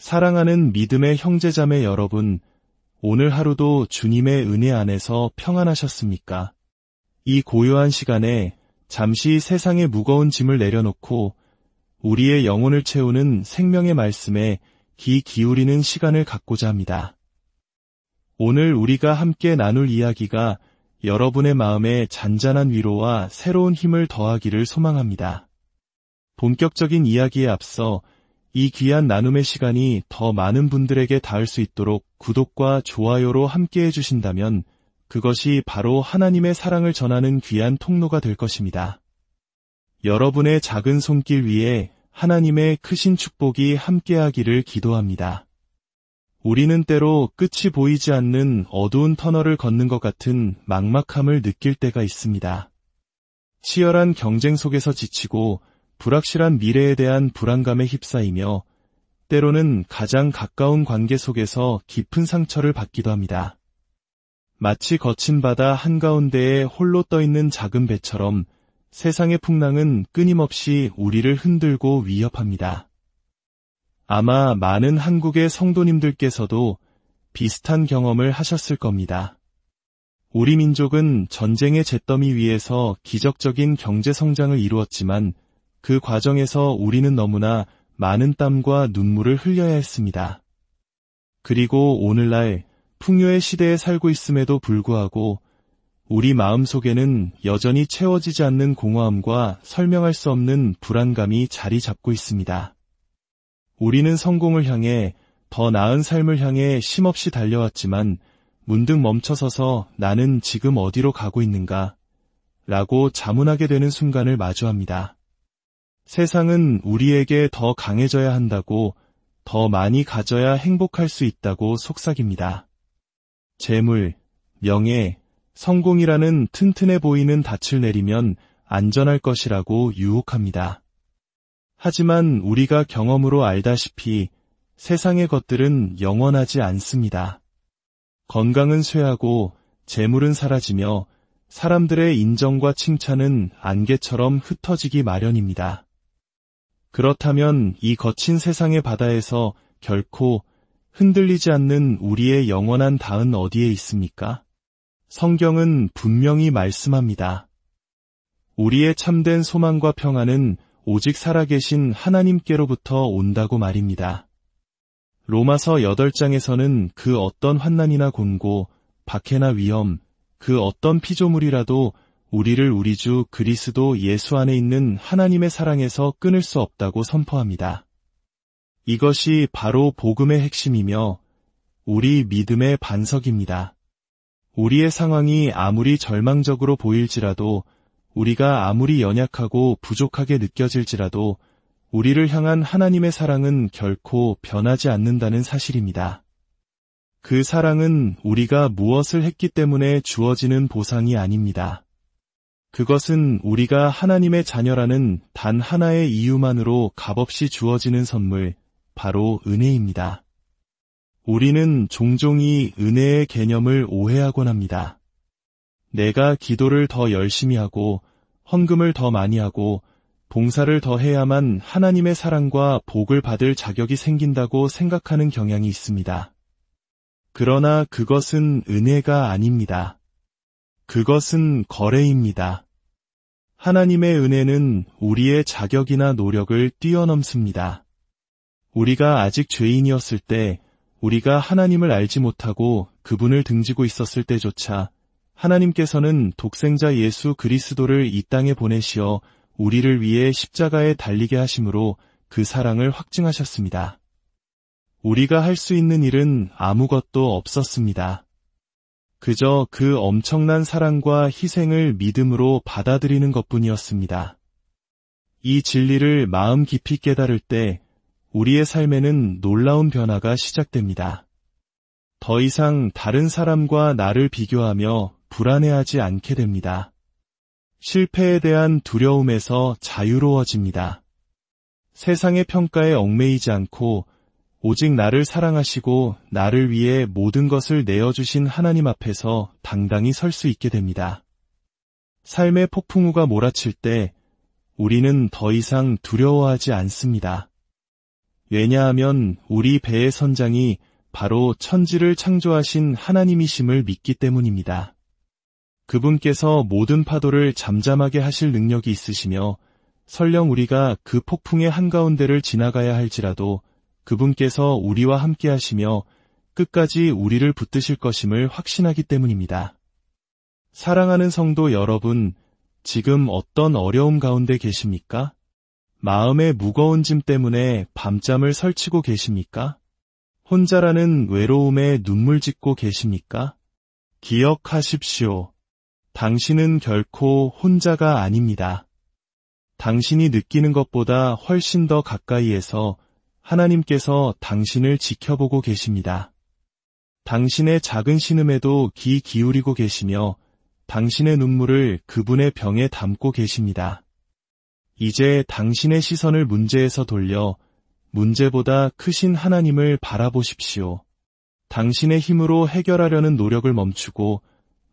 사랑하는 믿음의 형제자매 여러분, 오늘 하루도 주님의 은혜 안에서 평안하셨습니까? 이 고요한 시간에 잠시 세상의 무거운 짐을 내려놓고 우리의 영혼을 채우는 생명의 말씀에 귀 기울이는 시간을 갖고자 합니다. 오늘 우리가 함께 나눌 이야기가 여러분의 마음에 잔잔한 위로와 새로운 힘을 더하기를 소망합니다. 본격적인 이야기에 앞서 이 귀한 나눔의 시간이 더 많은 분들에게 닿을 수 있도록 구독과 좋아요로 함께해 주신다면 그것이 바로 하나님의 사랑을 전하는 귀한 통로가 될 것입니다. 여러분의 작은 손길 위에 하나님의 크신 축복이 함께하기를 기도합니다. 우리는 때로 끝이 보이지 않는 어두운 터널을 걷는 것 같은 막막함을 느낄 때가 있습니다. 치열한 경쟁 속에서 지치고 불확실한 미래에 대한 불안감에 휩싸이며 때로는 가장 가까운 관계 속에서 깊은 상처를 받기도 합니다. 마치 거친 바다 한가운데에 홀로 떠있는 작은 배처럼 세상의 풍랑은 끊임없이 우리를 흔들고 위협합니다. 아마 많은 한국의 성도님들께서도 비슷한 경험을 하셨을 겁니다. 우리 민족은 전쟁의 잿더미 위에서 기적적인 경제 성장을 이루었지만 그 과정에서 우리는 너무나 많은 땀과 눈물을 흘려야 했습니다. 그리고 오늘날 풍요의 시대에 살고 있음에도 불구하고 우리 마음속에는 여전히 채워지지 않는 공허함과 설명할 수 없는 불안감이 자리 잡고 있습니다. 우리는 성공을 향해 더 나은 삶을 향해 쉼없이 달려왔지만 문득 멈춰서서 나는 지금 어디로 가고 있는가? 라고 자문하게 되는 순간을 마주합니다. 세상은 우리에게 더 강해져야 한다고, 더 많이 가져야 행복할 수 있다고 속삭입니다. 재물, 명예, 성공이라는 튼튼해 보이는 닻을 내리면 안전할 것이라고 유혹합니다. 하지만 우리가 경험으로 알다시피 세상의 것들은 영원하지 않습니다. 건강은 쇠하고 재물은 사라지며 사람들의 인정과 칭찬은 안개처럼 흩어지기 마련입니다. 그렇다면 이 거친 세상의 바다에서 결코 흔들리지 않는 우리의 영원한 닿은 어디에 있습니까? 성경은 분명히 말씀합니다. 우리의 참된 소망과 평안은 오직 살아계신 하나님께로부터 온다고 말입니다. 로마서 8장에서는 그 어떤 환난이나 곤고, 박해나 위험, 그 어떤 피조물이라도 우리를 우리 주 그리스도 예수 안에 있는 하나님의 사랑에서 끊을 수 없다고 선포합니다. 이것이 바로 복음의 핵심이며 우리 믿음의 반석입니다. 우리의 상황이 아무리 절망적으로 보일지라도, 우리가 아무리 연약하고 부족하게 느껴질지라도 우리를 향한 하나님의 사랑은 결코 변하지 않는다는 사실입니다. 그 사랑은 우리가 무엇을 했기 때문에 주어지는 보상이 아닙니다. 그것은 우리가 하나님의 자녀라는 단 하나의 이유만으로 값없이 주어지는 선물, 바로 은혜입니다. 우리는 종종 이 은혜의 개념을 오해하곤 합니다. 내가 기도를 더 열심히 하고 헌금을 더 많이 하고 봉사를 더 해야만 하나님의 사랑과 복을 받을 자격이 생긴다고 생각하는 경향이 있습니다. 그러나 그것은 은혜가 아닙니다. 그것은 거래입니다. 하나님의 은혜는 우리의 자격이나 노력을 뛰어넘습니다. 우리가 아직 죄인이었을 때, 우리가 하나님을 알지 못하고 그분을 등지고 있었을 때조차 하나님께서는 독생자 예수 그리스도를 이 땅에 보내시어 우리를 위해 십자가에 달리게 하심으로 그 사랑을 확증하셨습니다. 우리가 할 수 있는 일은 아무것도 없었습니다. 그저 그 엄청난 사랑과 희생을 믿음으로 받아들이는 것뿐이었습니다. 이 진리를 마음 깊이 깨달을 때 우리의 삶에는 놀라운 변화가 시작됩니다. 더 이상 다른 사람과 나를 비교하며 불안해하지 않게 됩니다. 실패에 대한 두려움에서 자유로워집니다. 세상의 평가에 얽매이지 않고 오직 나를 사랑하시고 나를 위해 모든 것을 내어주신 하나님 앞에서 당당히 설 수 있게 됩니다. 삶의 폭풍우가 몰아칠 때 우리는 더 이상 두려워하지 않습니다. 왜냐하면 우리 배의 선장이 바로 천지를 창조하신 하나님이심을 믿기 때문입니다. 그분께서 모든 파도를 잠잠하게 하실 능력이 있으시며 설령 우리가 그 폭풍의 한가운데를 지나가야 할지라도 그분께서 우리와 함께 하시며 끝까지 우리를 붙드실 것임을 확신하기 때문입니다. 사랑하는 성도 여러분, 지금 어떤 어려움 가운데 계십니까? 마음의 무거운 짐 때문에 밤잠을 설치고 계십니까? 혼자라는 외로움에 눈물 짓고 계십니까? 기억하십시오. 당신은 결코 혼자가 아닙니다. 당신이 느끼는 것보다 훨씬 더 가까이에서 하나님께서 당신을 지켜보고 계십니다. 당신의 작은 신음에도 귀 기울이고 계시며 당신의 눈물을 그분의 병에 담고 계십니다. 이제 당신의 시선을 문제에서 돌려 문제보다 크신 하나님을 바라보십시오. 당신의 힘으로 해결하려는 노력을 멈추고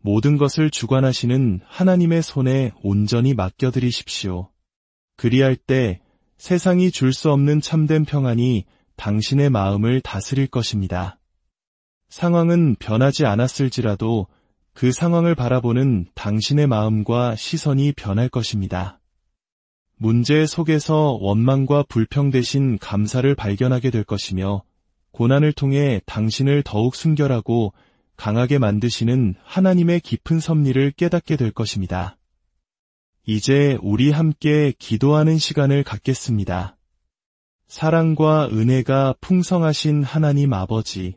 모든 것을 주관하시는 하나님의 손에 온전히 맡겨드리십시오. 그리할 때 세상이 줄 수 없는 참된 평안이 당신의 마음을 다스릴 것입니다. 상황은 변하지 않았을지라도 그 상황을 바라보는 당신의 마음과 시선이 변할 것입니다. 문제 속에서 원망과 불평 대신 감사를 발견하게 될 것이며 고난을 통해 당신을 더욱 순결하고 강하게 만드시는 하나님의 깊은 섭리를 깨닫게 될 것입니다. 이제 우리 함께 기도하는 시간을 갖겠습니다. 사랑과 은혜가 풍성하신 하나님 아버지,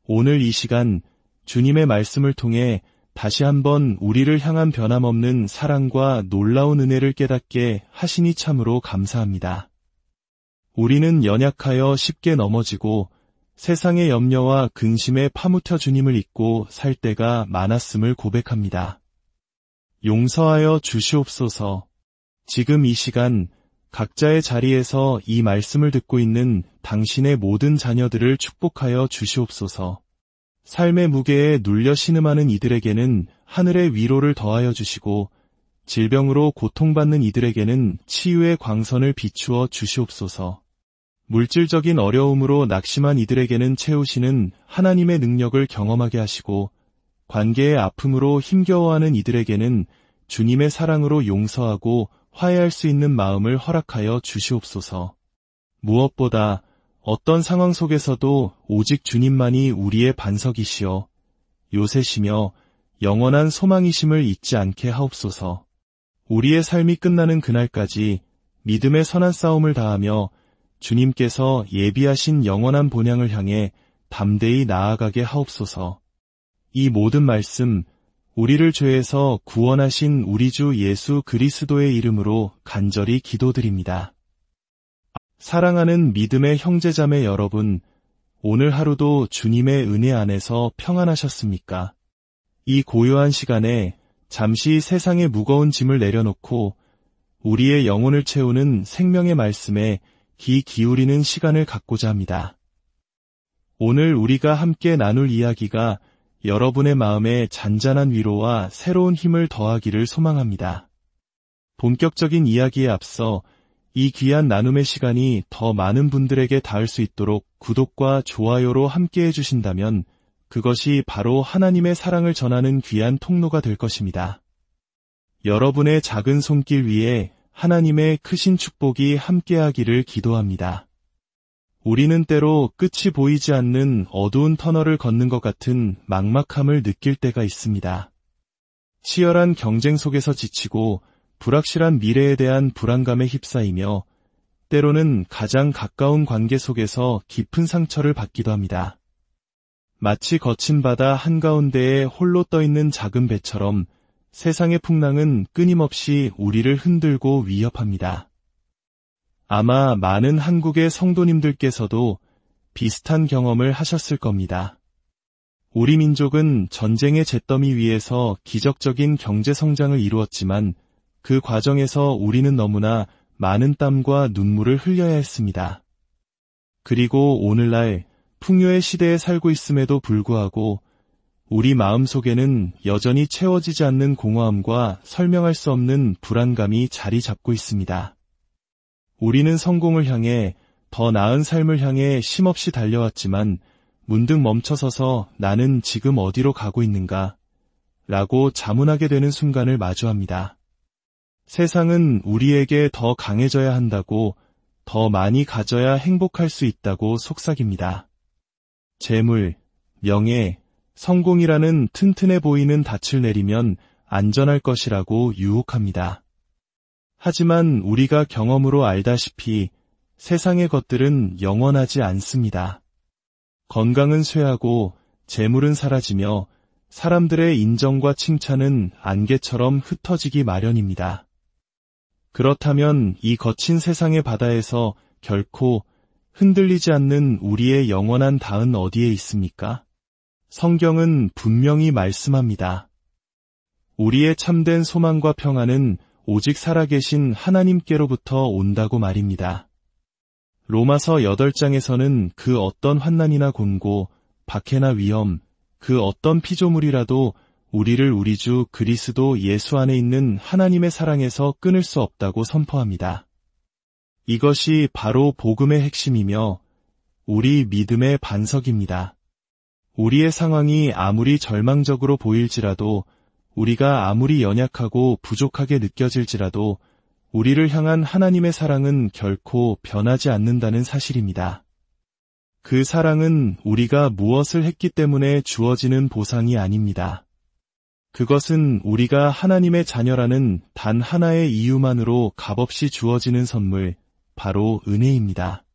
오늘 이 시간 주님의 말씀을 통해 다시 한번 우리를 향한 변함없는 사랑과 놀라운 은혜를 깨닫게 하시니 참으로 감사합니다. 우리는 연약하여 쉽게 넘어지고 세상의 염려와 근심에 파묻혀 주님을 잊고 살 때가 많았음을 고백합니다. 용서하여 주시옵소서. 지금 이 시간 각자의 자리에서 이 말씀을 듣고 있는 당신의 모든 자녀들을 축복하여 주시옵소서. 삶의 무게에 눌려 신음하는 이들에게는 하늘의 위로를 더하여 주시고 질병으로 고통받는 이들에게는 치유의 광선을 비추어 주시옵소서. 물질적인 어려움으로 낙심한 이들에게는 채우시는 하나님의 능력을 경험하게 하시고 관계의 아픔으로 힘겨워하는 이들에게는 주님의 사랑으로 용서하고 화해할 수 있는 마음을 허락하여 주시옵소서. 무엇보다 어떤 상황 속에서도 오직 주님만이 우리의 반석이시여 요새시며 영원한 소망이심을 잊지 않게 하옵소서. 우리의 삶이 끝나는 그날까지 믿음의 선한 싸움을 다하며 주님께서 예비하신 영원한 본향을 향해 담대히 나아가게 하옵소서. 이 모든 말씀 우리를 죄에서 구원하신 우리 주 예수 그리스도의 이름으로 간절히 기도드립니다. 사랑하는 믿음의 형제자매 여러분, 오늘 하루도 주님의 은혜 안에서 평안하셨습니까? 이 고요한 시간에 잠시 세상의 무거운 짐을 내려놓고 우리의 영혼을 채우는 생명의 말씀에 귀 기울이는 시간을 갖고자 합니다. 오늘 우리가 함께 나눌 이야기가 여러분의 마음에 잔잔한 위로와 새로운 힘을 더하기를 소망합니다. 본격적인 이야기에 앞서 이 귀한 나눔의 시간이 더 많은 분들에게 닿을 수 있도록 구독과 좋아요로 함께 해주신다면 그것이 바로 하나님의 사랑을 전하는 귀한 통로가 될 것입니다. 여러분의 작은 손길 위에 하나님의 크신 축복이 함께하기를 기도합니다. 우리는 때로 끝이 보이지 않는 어두운 터널을 걷는 것 같은 막막함을 느낄 때가 있습니다. 치열한 경쟁 속에서 지치고 불확실한 미래에 대한 불안감에 휩싸이며 때로는 가장 가까운 관계 속에서 깊은 상처를 받기도 합니다. 마치 거친 바다 한가운데에 홀로 떠있는 작은 배처럼 세상의 풍랑은 끊임없이 우리를 흔들고 위협합니다. 아마 많은 한국의 성도님들께서도 비슷한 경험을 하셨을 겁니다. 우리 민족은 전쟁의 잿더미 위에서 기적적인 경제 성장을 이루었지만 그 과정에서 우리는 너무나 많은 땀과 눈물을 흘려야 했습니다. 그리고 오늘날 풍요의 시대에 살고 있음에도 불구하고 우리 마음속에는 여전히 채워지지 않는 공허함과 설명할 수 없는 불안감이 자리 잡고 있습니다. 우리는 성공을 향해 더 나은 삶을 향해 쉼없이 달려왔지만 문득 멈춰서서 나는 지금 어디로 가고 있는가? 라고 자문하게 되는 순간을 마주합니다. 세상은 우리에게 더 강해져야 한다고, 더 많이 가져야 행복할 수 있다고 속삭입니다. 재물, 명예, 성공이라는 튼튼해 보이는 닻을 내리면 안전할 것이라고 유혹합니다. 하지만 우리가 경험으로 알다시피 세상의 것들은 영원하지 않습니다. 건강은 쇠하고 재물은 사라지며 사람들의 인정과 칭찬은 안개처럼 흩어지기 마련입니다. 그렇다면 이 거친 세상의 바다에서 결코 흔들리지 않는 우리의 영원한 닿은 어디에 있습니까? 성경은 분명히 말씀합니다. 우리의 참된 소망과 평안은 오직 살아계신 하나님께로부터 온다고 말입니다. 로마서 8장에서는 그 어떤 환난이나 곤고, 박해나 위험, 그 어떤 피조물이라도 우리를 우리 주 그리스도 예수 안에 있는 하나님의 사랑에서 끊을 수 없다고 선포합니다. 이것이 바로 복음의 핵심이며 우리 믿음의 반석입니다. 우리의 상황이 아무리 절망적으로 보일지라도, 우리가 아무리 연약하고 부족하게 느껴질지라도 우리를 향한 하나님의 사랑은 결코 변하지 않는다는 사실입니다. 그 사랑은 우리가 무엇을 했기 때문에 주어지는 보상이 아닙니다. 그것은 우리가 하나님의 자녀라는 단 하나의 이유만으로 값없이 주어지는 선물, 바로 은혜입니다.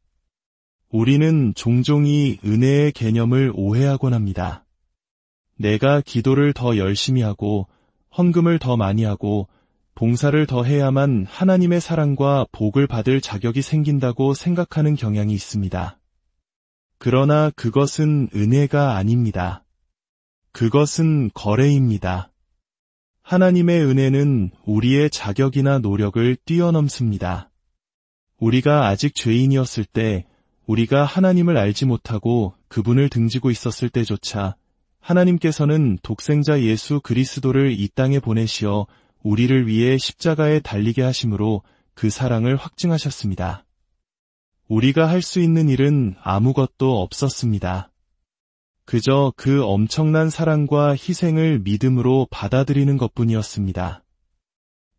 우리는 종종 이 은혜의 개념을 오해하곤 합니다. 내가 기도를 더 열심히 하고 헌금을 더 많이 하고 봉사를 더 해야만 하나님의 사랑과 복을 받을 자격이 생긴다고 생각하는 경향이 있습니다. 그러나 그것은 은혜가 아닙니다. 그것은 거래입니다. 하나님의 은혜는 우리의 자격이나 노력을 뛰어넘습니다. 우리가 아직 죄인이었을 때, 우리가 하나님을 알지 못하고 그분을 등지고 있었을 때조차 하나님께서는 독생자 예수 그리스도를 이 땅에 보내시어 우리를 위해 십자가에 달리게 하심으로 그 사랑을 확증하셨습니다. 우리가 할 수 있는 일은 아무것도 없었습니다. 그저 그 엄청난 사랑과 희생을 믿음으로 받아들이는 것뿐이었습니다.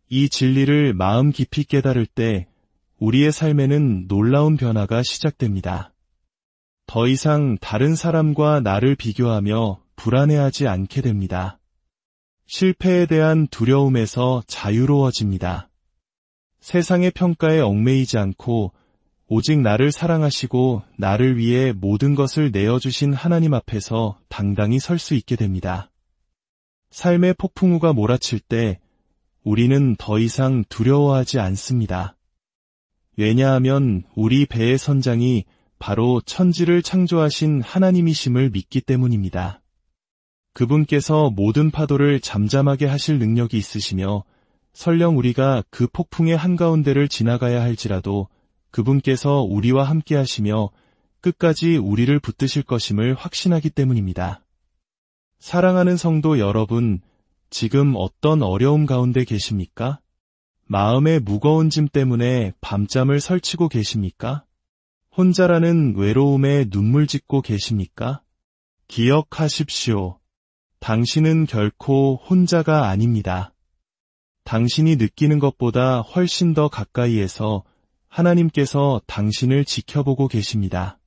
이 진리를 마음 깊이 깨달을 때 우리의 삶에는 놀라운 변화가 시작됩니다. 더 이상 다른 사람과 나를 비교하며 불안해하지 않게 됩니다. 실패에 대한 두려움에서 자유로워집니다. 세상의 평가에 얽매이지 않고 오직 나를 사랑하시고 나를 위해 모든 것을 내어주신 하나님 앞에서 당당히 설 수 있게 됩니다. 삶의 폭풍우가 몰아칠 때 우리는 더 이상 두려워하지 않습니다. 왜냐하면 우리 배의 선장이 바로 천지를 창조하신 하나님이심을 믿기 때문입니다. 그분께서 모든 파도를 잠잠하게 하실 능력이 있으시며 설령 우리가 그 폭풍의 한가운데를 지나가야 할지라도 그분께서 우리와 함께 하시며 끝까지 우리를 붙드실 것임을 확신하기 때문입니다. 사랑하는 성도 여러분, 지금 어떤 어려움 가운데 계십니까? 마음의 무거운 짐 때문에 밤잠을 설치고 계십니까? 혼자라는 외로움에 눈물 짓고 계십니까? 기억하십시오. 당신은 결코 혼자가 아닙니다. 당신이 느끼는 것보다 훨씬 더 가까이에서 하나님께서 당신을 지켜보고 계십니다.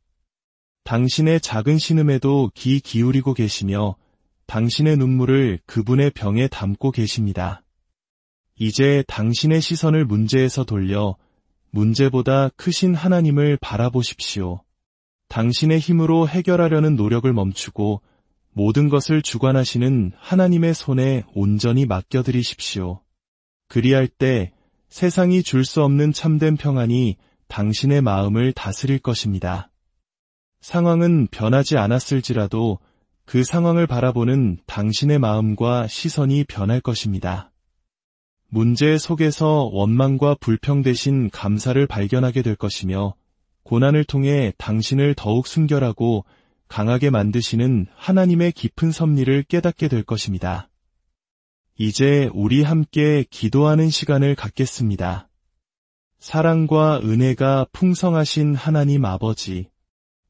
당신의 작은 신음에도 귀 기울이고 계시며 당신의 눈물을 그분의 병에 담고 계십니다. 이제 당신의 시선을 문제에서 돌려 문제보다 크신 하나님을 바라보십시오. 당신의 힘으로 해결하려는 노력을 멈추고 모든 것을 주관하시는 하나님의 손에 온전히 맡겨드리십시오. 그리할 때 세상이 줄 수 없는 참된 평안이 당신의 마음을 다스릴 것입니다. 상황은 변하지 않았을지라도 그 상황을 바라보는 당신의 마음과 시선이 변할 것입니다. 문제 속에서 원망과 불평 대신 감사를 발견하게 될 것이며 고난을 통해 당신을 더욱 순결하고 강하게 만드시는 하나님의 깊은 섭리를 깨닫게 될 것입니다. 이제 우리 함께 기도하는 시간을 갖겠습니다. 사랑과 은혜가 풍성하신 하나님 아버지,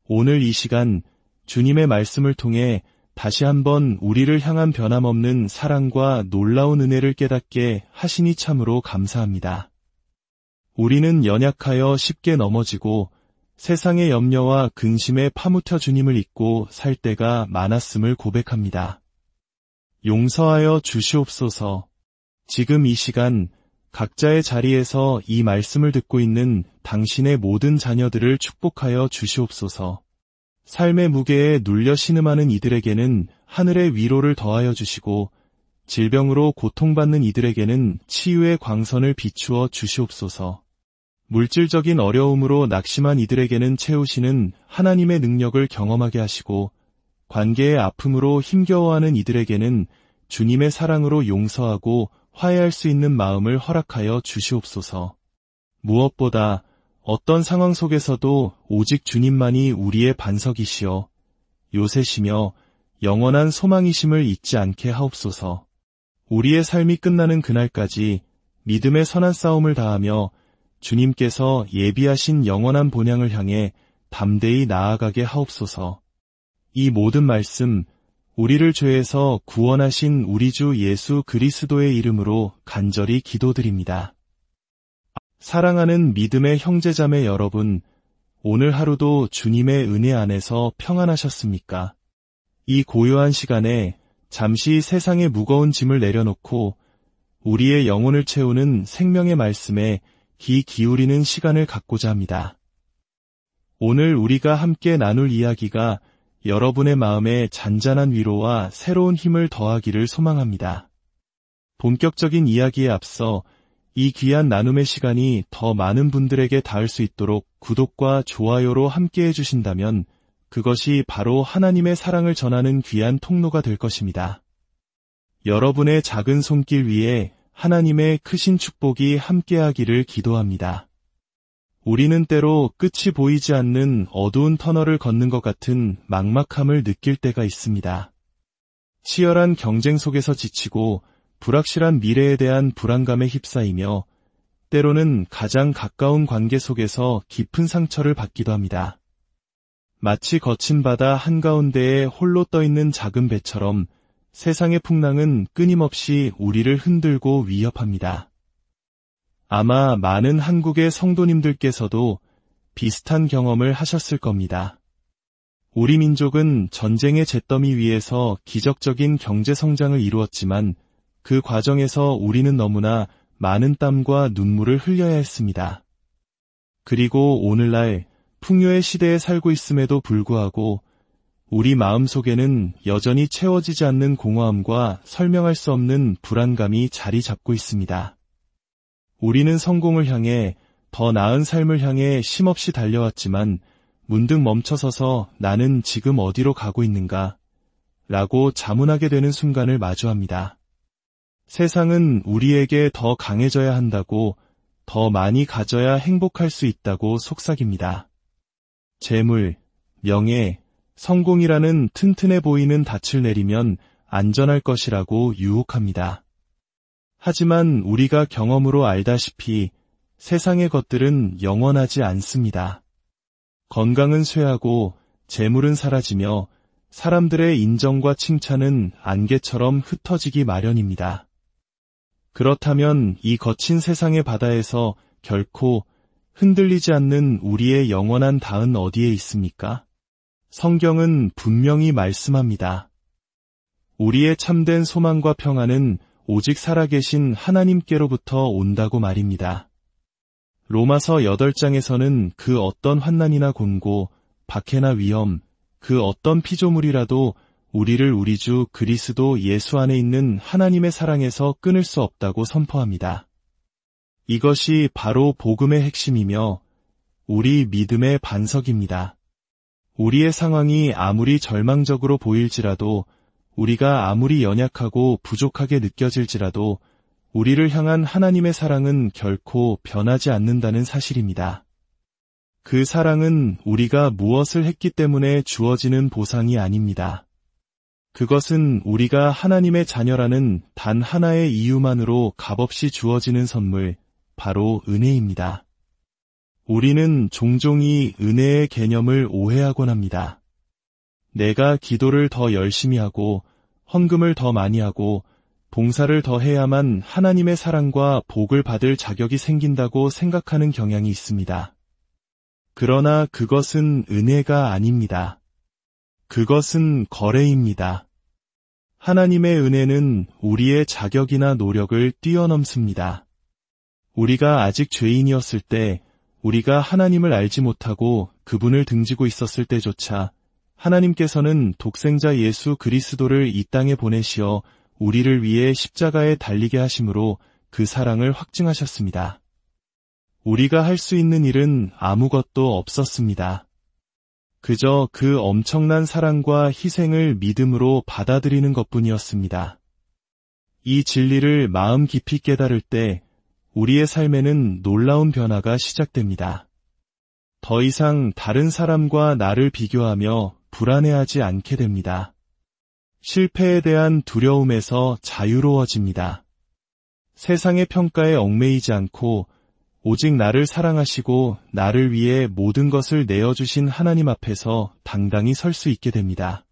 오늘 이 시간 주님의 말씀을 통해 다시 한번 우리를 향한 변함없는 사랑과 놀라운 은혜를 깨닫게 하시니 참으로 감사합니다. 우리는 연약하여 쉽게 넘어지고 세상의 염려와 근심에 파묻혀 주님을 잊고 살 때가 많았음을 고백합니다. 용서하여 주시옵소서. 지금 이 시간 각자의 자리에서 이 말씀을 듣고 있는 당신의 모든 자녀들을 축복하여 주시옵소서. 삶의 무게에 눌려 신음하는 이들에게는 하늘의 위로를 더하여 주시고 질병으로 고통받는 이들에게는 치유의 광선을 비추어 주시옵소서. 물질적인 어려움으로 낙심한 이들에게는 채우시는 하나님의 능력을 경험하게 하시고 관계의 아픔으로 힘겨워하는 이들에게는 주님의 사랑으로 용서하고 화해할 수 있는 마음을 허락하여 주시옵소서. 무엇보다 어떤 상황 속에서도 오직 주님만이 우리의 반석이시여 요새시며 영원한 소망이심을 잊지 않게 하옵소서. 우리의 삶이 끝나는 그날까지 믿음의 선한 싸움을 다하며 주님께서 예비하신 영원한 본향을 향해 담대히 나아가게 하옵소서. 이 모든 말씀 우리를 죄에서 구원하신 우리 주 예수 그리스도의 이름으로 간절히 기도드립니다. 사랑하는 믿음의 형제자매 여러분, 오늘 하루도 주님의 은혜 안에서 평안하셨습니까? 이 고요한 시간에 잠시 세상의 무거운 짐을 내려놓고 우리의 영혼을 채우는 생명의 말씀에 귀 기울이는 시간을 갖고자 합니다. 오늘 우리가 함께 나눌 이야기가 여러분의 마음에 잔잔한 위로와 새로운 힘을 더하기를 소망합니다. 본격적인 이야기에 앞서 이 귀한 나눔의 시간이 더 많은 분들에게 닿을 수 있도록 구독과 좋아요로 함께 해주신다면 그것이 바로 하나님의 사랑을 전하는 귀한 통로가 될 것입니다. 여러분의 작은 손길 위에 하나님의 크신 축복이 함께하기를 기도합니다. 우리는 때로 끝이 보이지 않는 어두운 터널을 걷는 것 같은 막막함을 느낄 때가 있습니다. 치열한 경쟁 속에서 지치고 불확실한 미래에 대한 불안감에 휩싸이며 때로는 가장 가까운 관계 속에서 깊은 상처를 받기도 합니다. 마치 거친 바다 한가운데에 홀로 떠있는 작은 배처럼 세상의 풍랑은 끊임없이 우리를 흔들고 위협합니다. 아마 많은 한국의 성도님들께서도 비슷한 경험을 하셨을 겁니다. 우리 민족은 전쟁의 잿더미 위에서 기적적인 경제 성장을 이루었지만 그 과정에서 우리는 너무나 많은 땀과 눈물을 흘려야 했습니다. 그리고 오늘날 풍요의 시대에 살고 있음에도 불구하고 우리 마음속에는 여전히 채워지지 않는 공허함과 설명할 수 없는 불안감이 자리 잡고 있습니다. 우리는 성공을 향해 더 나은 삶을 향해 쉼없이 달려왔지만 문득 멈춰서서 나는 지금 어디로 가고 있는가? 라고 자문하게 되는 순간을 마주합니다. 세상은 우리에게 더 강해져야 한다고, 더 많이 가져야 행복할 수 있다고 속삭입니다. 재물, 명예, 성공이라는 튼튼해 보이는 닻을 내리면 안전할 것이라고 유혹합니다. 하지만 우리가 경험으로 알다시피 세상의 것들은 영원하지 않습니다. 건강은 쇠하고 재물은 사라지며 사람들의 인정과 칭찬은 안개처럼 흩어지기 마련입니다. 그렇다면 이 거친 세상의 바다에서 결코 흔들리지 않는 우리의 영원한 닿은 어디에 있습니까? 성경은 분명히 말씀합니다. 우리의 참된 소망과 평안은 오직 살아계신 하나님께로부터 온다고 말입니다. 로마서 8장에서는 그 어떤 환난이나 곤고, 박해나 위험, 그 어떤 피조물이라도 우리를 우리 주 그리스도 예수 안에 있는 하나님의 사랑에서 끊을 수 없다고 선포합니다. 이것이 바로 복음의 핵심이며 우리 믿음의 반석입니다. 우리의 상황이 아무리 절망적으로 보일지라도, 우리가 아무리 연약하고 부족하게 느껴질지라도 우리를 향한 하나님의 사랑은 결코 변하지 않는다는 사실입니다. 그 사랑은 우리가 무엇을 했기 때문에 주어지는 보상이 아닙니다. 그것은 우리가 하나님의 자녀라는 단 하나의 이유만으로 값없이 주어지는 선물, 바로 은혜입니다. 우리는 종종 이 은혜의 개념을 오해하곤 합니다. 내가 기도를 더 열심히 하고 헌금을 더 많이 하고 봉사를 더 해야만 하나님의 사랑과 복을 받을 자격이 생긴다고 생각하는 경향이 있습니다. 그러나 그것은 은혜가 아닙니다. 그것은 거래입니다. 하나님의 은혜는 우리의 자격이나 노력을 뛰어넘습니다. 우리가 아직 죄인이었을 때, 우리가 하나님을 알지 못하고 그분을 등지고 있었을 때조차 하나님께서는 독생자 예수 그리스도를 이 땅에 보내시어 우리를 위해 십자가에 달리게 하심으로 그 사랑을 확증하셨습니다. 우리가 할 수 있는 일은 아무것도 없었습니다. 그저 그 엄청난 사랑과 희생을 믿음으로 받아들이는 것뿐이었습니다. 이 진리를 마음 깊이 깨달을 때 우리의 삶에는 놀라운 변화가 시작됩니다. 더 이상 다른 사람과 나를 비교하며 불안해하지 않게 됩니다. 실패에 대한 두려움에서 자유로워집니다. 세상의 평가에 얽매이지 않고 오직 나를 사랑하시고 나를 위해 모든 것을 내어주신 하나님 앞에서 당당히 설 수 있게 됩니다.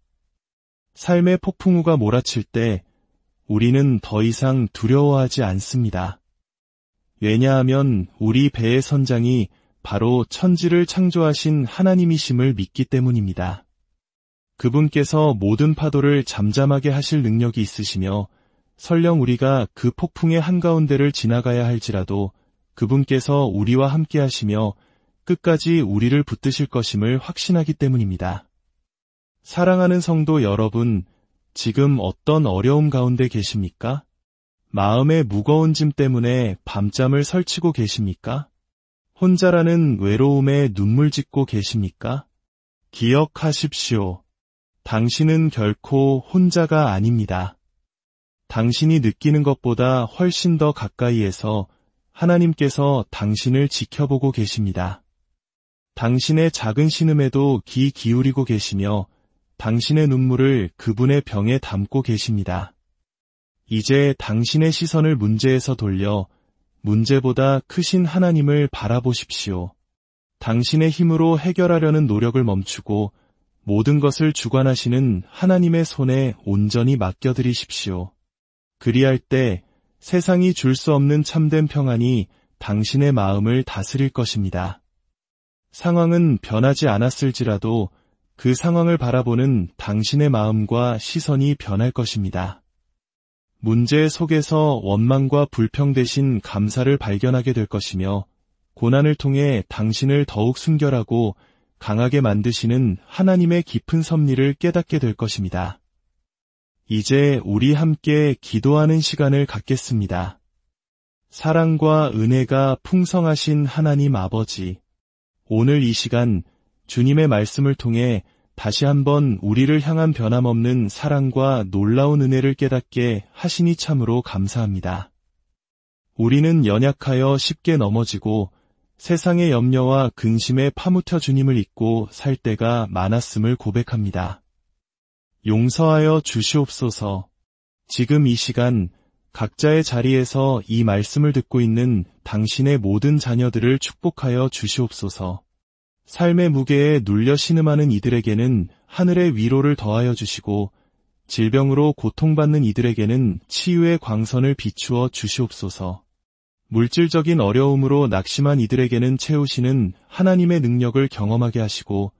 삶의 폭풍우가 몰아칠 때 우리는 더 이상 두려워하지 않습니다. 왜냐하면 우리 배의 선장이 바로 천지를 창조하신 하나님이심을 믿기 때문입니다. 그분께서 모든 파도를 잠잠하게 하실 능력이 있으시며 설령 우리가 그 폭풍의 한가운데를 지나가야 할지라도 그분께서 우리와 함께 하시며 끝까지 우리를 붙드실 것임을 확신하기 때문입니다. 사랑하는 성도 여러분, 지금 어떤 어려움 가운데 계십니까? 마음의 무거운 짐 때문에 밤잠을 설치고 계십니까? 혼자라는 외로움에 눈물 짓고 계십니까? 기억하십시오. 당신은 결코 혼자가 아닙니다. 당신이 느끼는 것보다 훨씬 더 가까이에서 하나님께서 당신을 지켜보고 계십니다. 당신의 작은 신음에도 귀 기울이고 계시며 당신의 눈물을 그분의 병에 담고 계십니다. 이제 당신의 시선을 문제에서 돌려 문제보다 크신 하나님을 바라보십시오. 당신의 힘으로 해결하려는 노력을 멈추고 모든 것을 주관하시는 하나님의 손에 온전히 맡겨드리십시오. 그리할 때 세상이 줄 수 없는 참된 평안이 당신의 마음을 다스릴 것입니다. 상황은 변하지 않았을지라도 그 상황을 바라보는 당신의 마음과 시선이 변할 것입니다. 문제 속에서 원망과 불평 대신 감사를 발견하게 될 것이며 고난을 통해 당신을 더욱 순결하고 강하게 만드시는 하나님의 깊은 섭리를 깨닫게 될 것입니다. 이제 우리 함께 기도하는 시간을 갖겠습니다. 사랑과 은혜가 풍성하신 하나님 아버지, 오늘 이 시간 주님의 말씀을 통해 다시 한번 우리를 향한 변함없는 사랑과 놀라운 은혜를 깨닫게 하시니 참으로 감사합니다. 우리는 연약하여 쉽게 넘어지고 세상의 염려와 근심에 파묻혀 주님을 잊고 살 때가 많았음을 고백합니다. 용서하여 주시옵소서. 지금 이 시간 각자의 자리에서 이 말씀을 듣고 있는 당신의 모든 자녀들을 축복하여 주시옵소서. 삶의 무게에 눌려 신음하는 이들에게는 하늘의 위로를 더하여 주시고 질병으로 고통받는 이들에게는 치유의 광선을 비추어 주시옵소서. 물질적인 어려움으로 낙심한 이들에게는 채우시는 하나님의 능력을 경험하게 하시고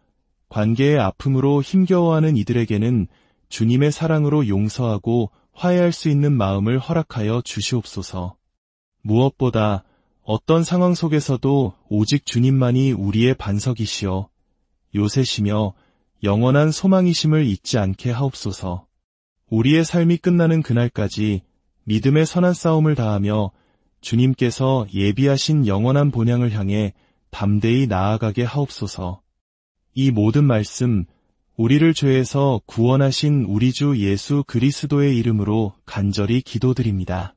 관계의 아픔으로 힘겨워하는 이들에게는 주님의 사랑으로 용서하고 화해할 수 있는 마음을 허락하여 주시옵소서. 무엇보다 어떤 상황 속에서도 오직 주님만이 우리의 반석이시여 요새시며 영원한 소망이심을 잊지 않게 하옵소서. 우리의 삶이 끝나는 그날까지 믿음의 선한 싸움을 다하며 주님께서 예비하신 영원한 본향을 향해 담대히 나아가게 하옵소서. 이 모든 말씀 우리를 죄에서 구원하신 우리 주 예수 그리스도의 이름으로 간절히 기도드립니다.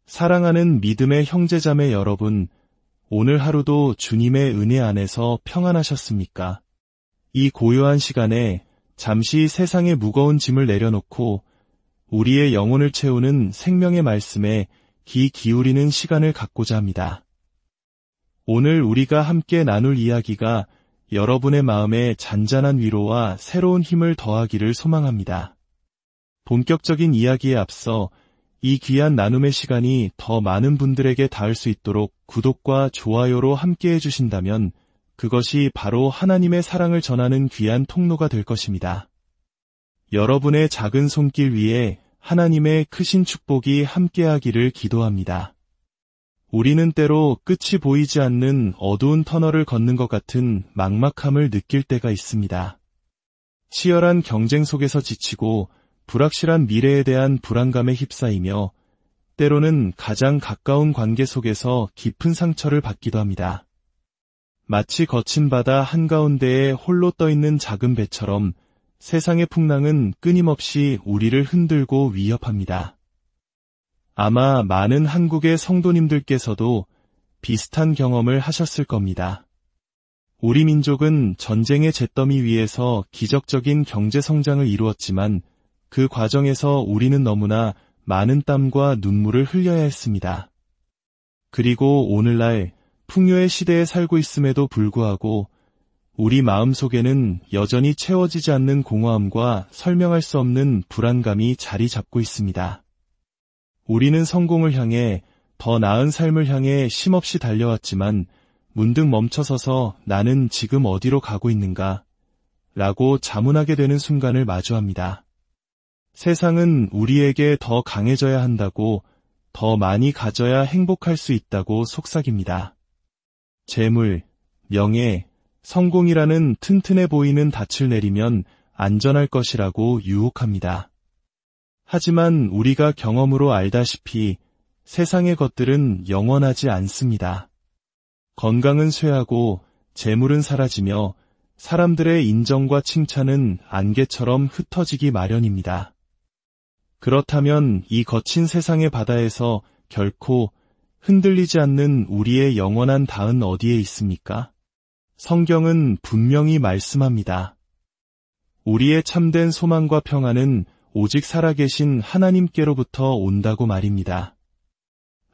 사랑하는 믿음의 형제자매 여러분, 오늘 하루도 주님의 은혜 안에서 평안하셨습니까? 이 고요한 시간에 잠시 세상의 무거운 짐을 내려놓고 우리의 영혼을 채우는 생명의 말씀에 귀 기울이는 시간을 갖고자 합니다. 오늘 우리가 함께 나눌 이야기가 여러분의 마음에 잔잔한 위로와 새로운 힘을 더하기를 소망합니다. 본격적인 이야기에 앞서 이 귀한 나눔의 시간이 더 많은 분들에게 닿을 수 있도록 구독과 좋아요로 함께 해주신다면 그것이 바로 하나님의 사랑을 전하는 귀한 통로가 될 것입니다. 여러분의 작은 손길 위에 하나님의 크신 축복이 함께하기를 기도합니다. 우리는 때로 끝이 보이지 않는 어두운 터널을 걷는 것 같은 막막함을 느낄 때가 있습니다. 치열한 경쟁 속에서 지치고 불확실한 미래에 대한 불안감에 휩싸이며 때로는 가장 가까운 관계 속에서 깊은 상처를 받기도 합니다. 마치 거친 바다 한가운데에 홀로 떠있는 작은 배처럼 세상의 풍랑은 끊임없이 우리를 흔들고 위협합니다. 아마 많은 한국의 성도님들께서도 비슷한 경험을 하셨을 겁니다. 우리 민족은 전쟁의 잿더미 위에서 기적적인 경제 성장을 이루었지만 그 과정에서 우리는 너무나 많은 땀과 눈물을 흘려야 했습니다. 그리고 오늘날 풍요의 시대에 살고 있음에도 불구하고 우리 마음속에는 여전히 채워지지 않는 공허함과 설명할 수 없는 불안감이 자리 잡고 있습니다. 우리는 성공을 향해 더 나은 삶을 향해 쉼없이 달려왔지만 문득 멈춰서서 나는 지금 어디로 가고 있는가? 라고 자문하게 되는 순간을 마주합니다. 세상은 우리에게 더 강해져야 한다고, 더 많이 가져야 행복할 수 있다고 속삭입니다. 재물, 명예, 성공이라는 튼튼해 보이는 닻을 내리면 안전할 것이라고 유혹합니다. 하지만 우리가 경험으로 알다시피 세상의 것들은 영원하지 않습니다. 건강은 쇠하고 재물은 사라지며 사람들의 인정과 칭찬은 안개처럼 흩어지기 마련입니다. 그렇다면 이 거친 세상의 바다에서 결코 흔들리지 않는 우리의 영원한 닿은 어디에 있습니까? 성경은 분명히 말씀합니다. 우리의 참된 소망과 평안은 오직 살아계신 하나님께로부터 온다고 말입니다.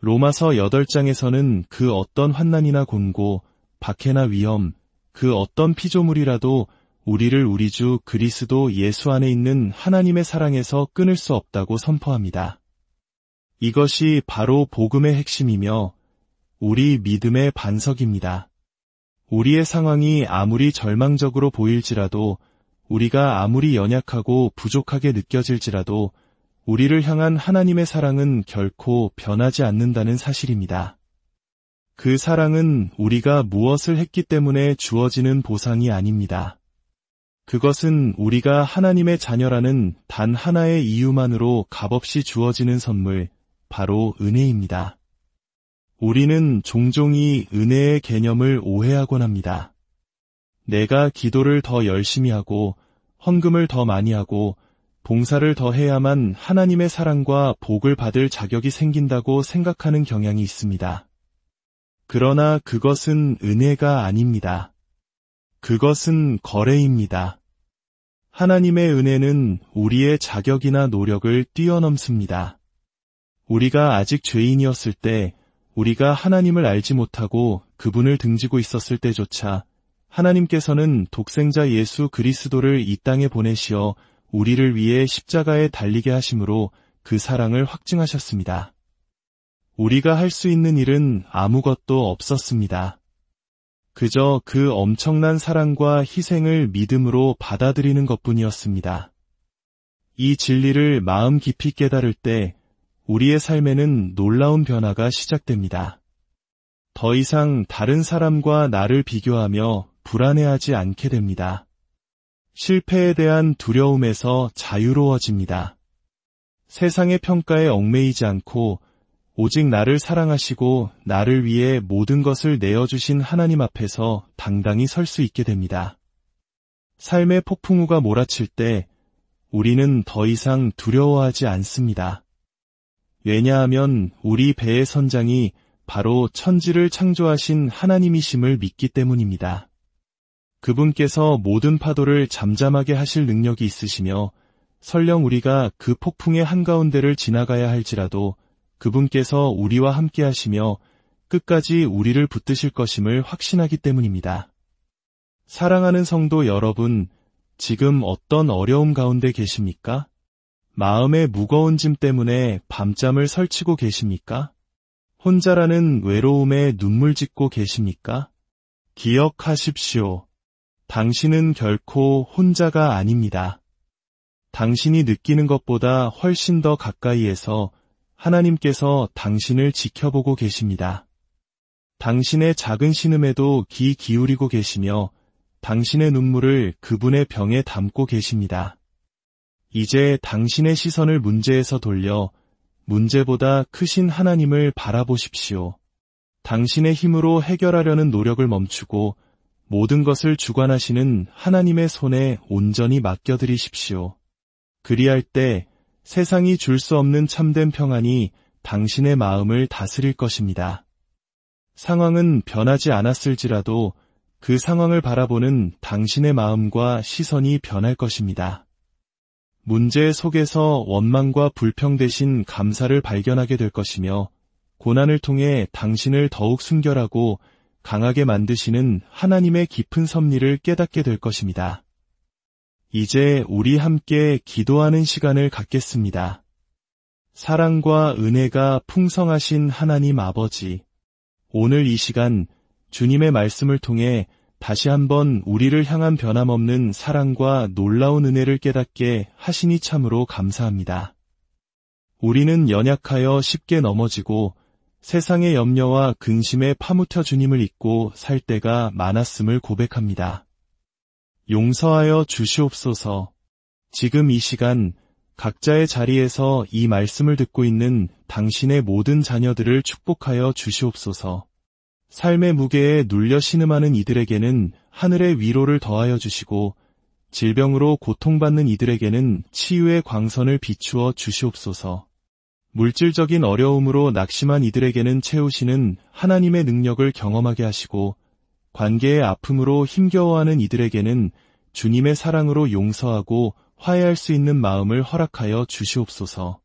로마서 8장에서는 그 어떤 환난이나 곤고, 박해나 위험, 그 어떤 피조물이라도 우리를 우리 주 그리스도 예수 안에 있는 하나님의 사랑에서 끊을 수 없다고 선포합니다. 이것이 바로 복음의 핵심이며 우리 믿음의 반석입니다. 우리의 상황이 아무리 절망적으로 보일지라도, 우리가 아무리 연약하고 부족하게 느껴질지라도 우리를 향한 하나님의 사랑은 결코 변하지 않는다는 사실입니다. 그 사랑은 우리가 무엇을 했기 때문에 주어지는 보상이 아닙니다. 그것은 우리가 하나님의 자녀라는 단 하나의 이유만으로 값없이 주어지는 선물, 바로 은혜입니다. 우리는 종종 이 은혜의 개념을 오해하곤 합니다. 내가 기도를 더 열심히 하고 헌금을 더 많이 하고 봉사를 더 해야만 하나님의 사랑과 복을 받을 자격이 생긴다고 생각하는 경향이 있습니다. 그러나 그것은 은혜가 아닙니다. 그것은 거래입니다. 하나님의 은혜는 우리의 자격이나 노력을 뛰어넘습니다. 우리가 아직 죄인이었을 때, 우리가 하나님을 알지 못하고 그분을 등지고 있었을 때조차 하나님께서는 독생자 예수 그리스도를 이 땅에 보내시어 우리를 위해 십자가에 달리게 하심으로 그 사랑을 확증하셨습니다. 우리가 할 수 있는 일은 아무것도 없었습니다. 그저 그 엄청난 사랑과 희생을 믿음으로 받아들이는 것뿐이었습니다. 이 진리를 마음 깊이 깨달을 때 우리의 삶에는 놀라운 변화가 시작됩니다. 더 이상 다른 사람과 나를 비교하며 불안해하지 않게 됩니다. 실패에 대한 두려움에서 자유로워집니다. 세상의 평가에 얽매이지 않고 오직 나를 사랑하시고 나를 위해 모든 것을 내어주신 하나님 앞에서 당당히 설 수 있게 됩니다. 삶의 폭풍우가 몰아칠 때 우리는 더 이상 두려워하지 않습니다. 왜냐하면 우리 배의 선장이 바로 천지를 창조하신 하나님이심을 믿기 때문입니다. 그분께서 모든 파도를 잠잠하게 하실 능력이 있으시며 설령 우리가 그 폭풍의 한가운데를 지나가야 할지라도 그분께서 우리와 함께 하시며 끝까지 우리를 붙드실 것임을 확신하기 때문입니다. 사랑하는 성도 여러분, 지금 어떤 어려움 가운데 계십니까? 마음의 무거운 짐 때문에 밤잠을 설치고 계십니까? 혼자라는 외로움에 눈물 짓고 계십니까? 기억하십시오. 당신은 결코 혼자가 아닙니다. 당신이 느끼는 것보다 훨씬 더 가까이에서 하나님께서 당신을 지켜보고 계십니다. 당신의 작은 신음에도 귀 기울이고 계시며 당신의 눈물을 그분의 병에 담고 계십니다. 이제 당신의 시선을 문제에서 돌려 문제보다 크신 하나님을 바라보십시오. 당신의 힘으로 해결하려는 노력을 멈추고 모든 것을 주관하시는 하나님의 손에 온전히 맡겨드리십시오. 그리할 때 세상이 줄 수 없는 참된 평안이 당신의 마음을 다스릴 것입니다. 상황은 변하지 않았을지라도 그 상황을 바라보는 당신의 마음과 시선이 변할 것입니다. 문제 속에서 원망과 불평 대신 감사를 발견하게 될 것이며 고난을 통해 당신을 더욱 순결하고 강하게 만드시는 하나님의 깊은 섭리를 깨닫게 될 것입니다. 이제 우리 함께 기도하는 시간을 갖겠습니다. 사랑과 은혜가 풍성하신 하나님 아버지, 오늘 이 시간 주님의 말씀을 통해 다시 한번 우리를 향한 변함없는 사랑과 놀라운 은혜를 깨닫게 하시니 참으로 감사합니다. 우리는 연약하여 쉽게 넘어지고 세상의 염려와 근심에 파묻혀 주님을 잊고 살 때가 많았음을 고백합니다. 용서하여 주시옵소서. 지금 이 시간 각자의 자리에서 이 말씀을 듣고 있는 당신의 모든 자녀들을 축복하여 주시옵소서. 삶의 무게에 눌려 신음하는 이들에게는 하늘의 위로를 더하여 주시고 질병으로 고통받는 이들에게는 치유의 광선을 비추어 주시옵소서. 물질적인 어려움으로 낙심한 이들에게는 채우시는 하나님의 능력을 경험하게 하시고 관계의 아픔으로 힘겨워하는 이들에게는 주님의 사랑으로 용서하고 화해할 수 있는 마음을 허락하여 주시옵소서.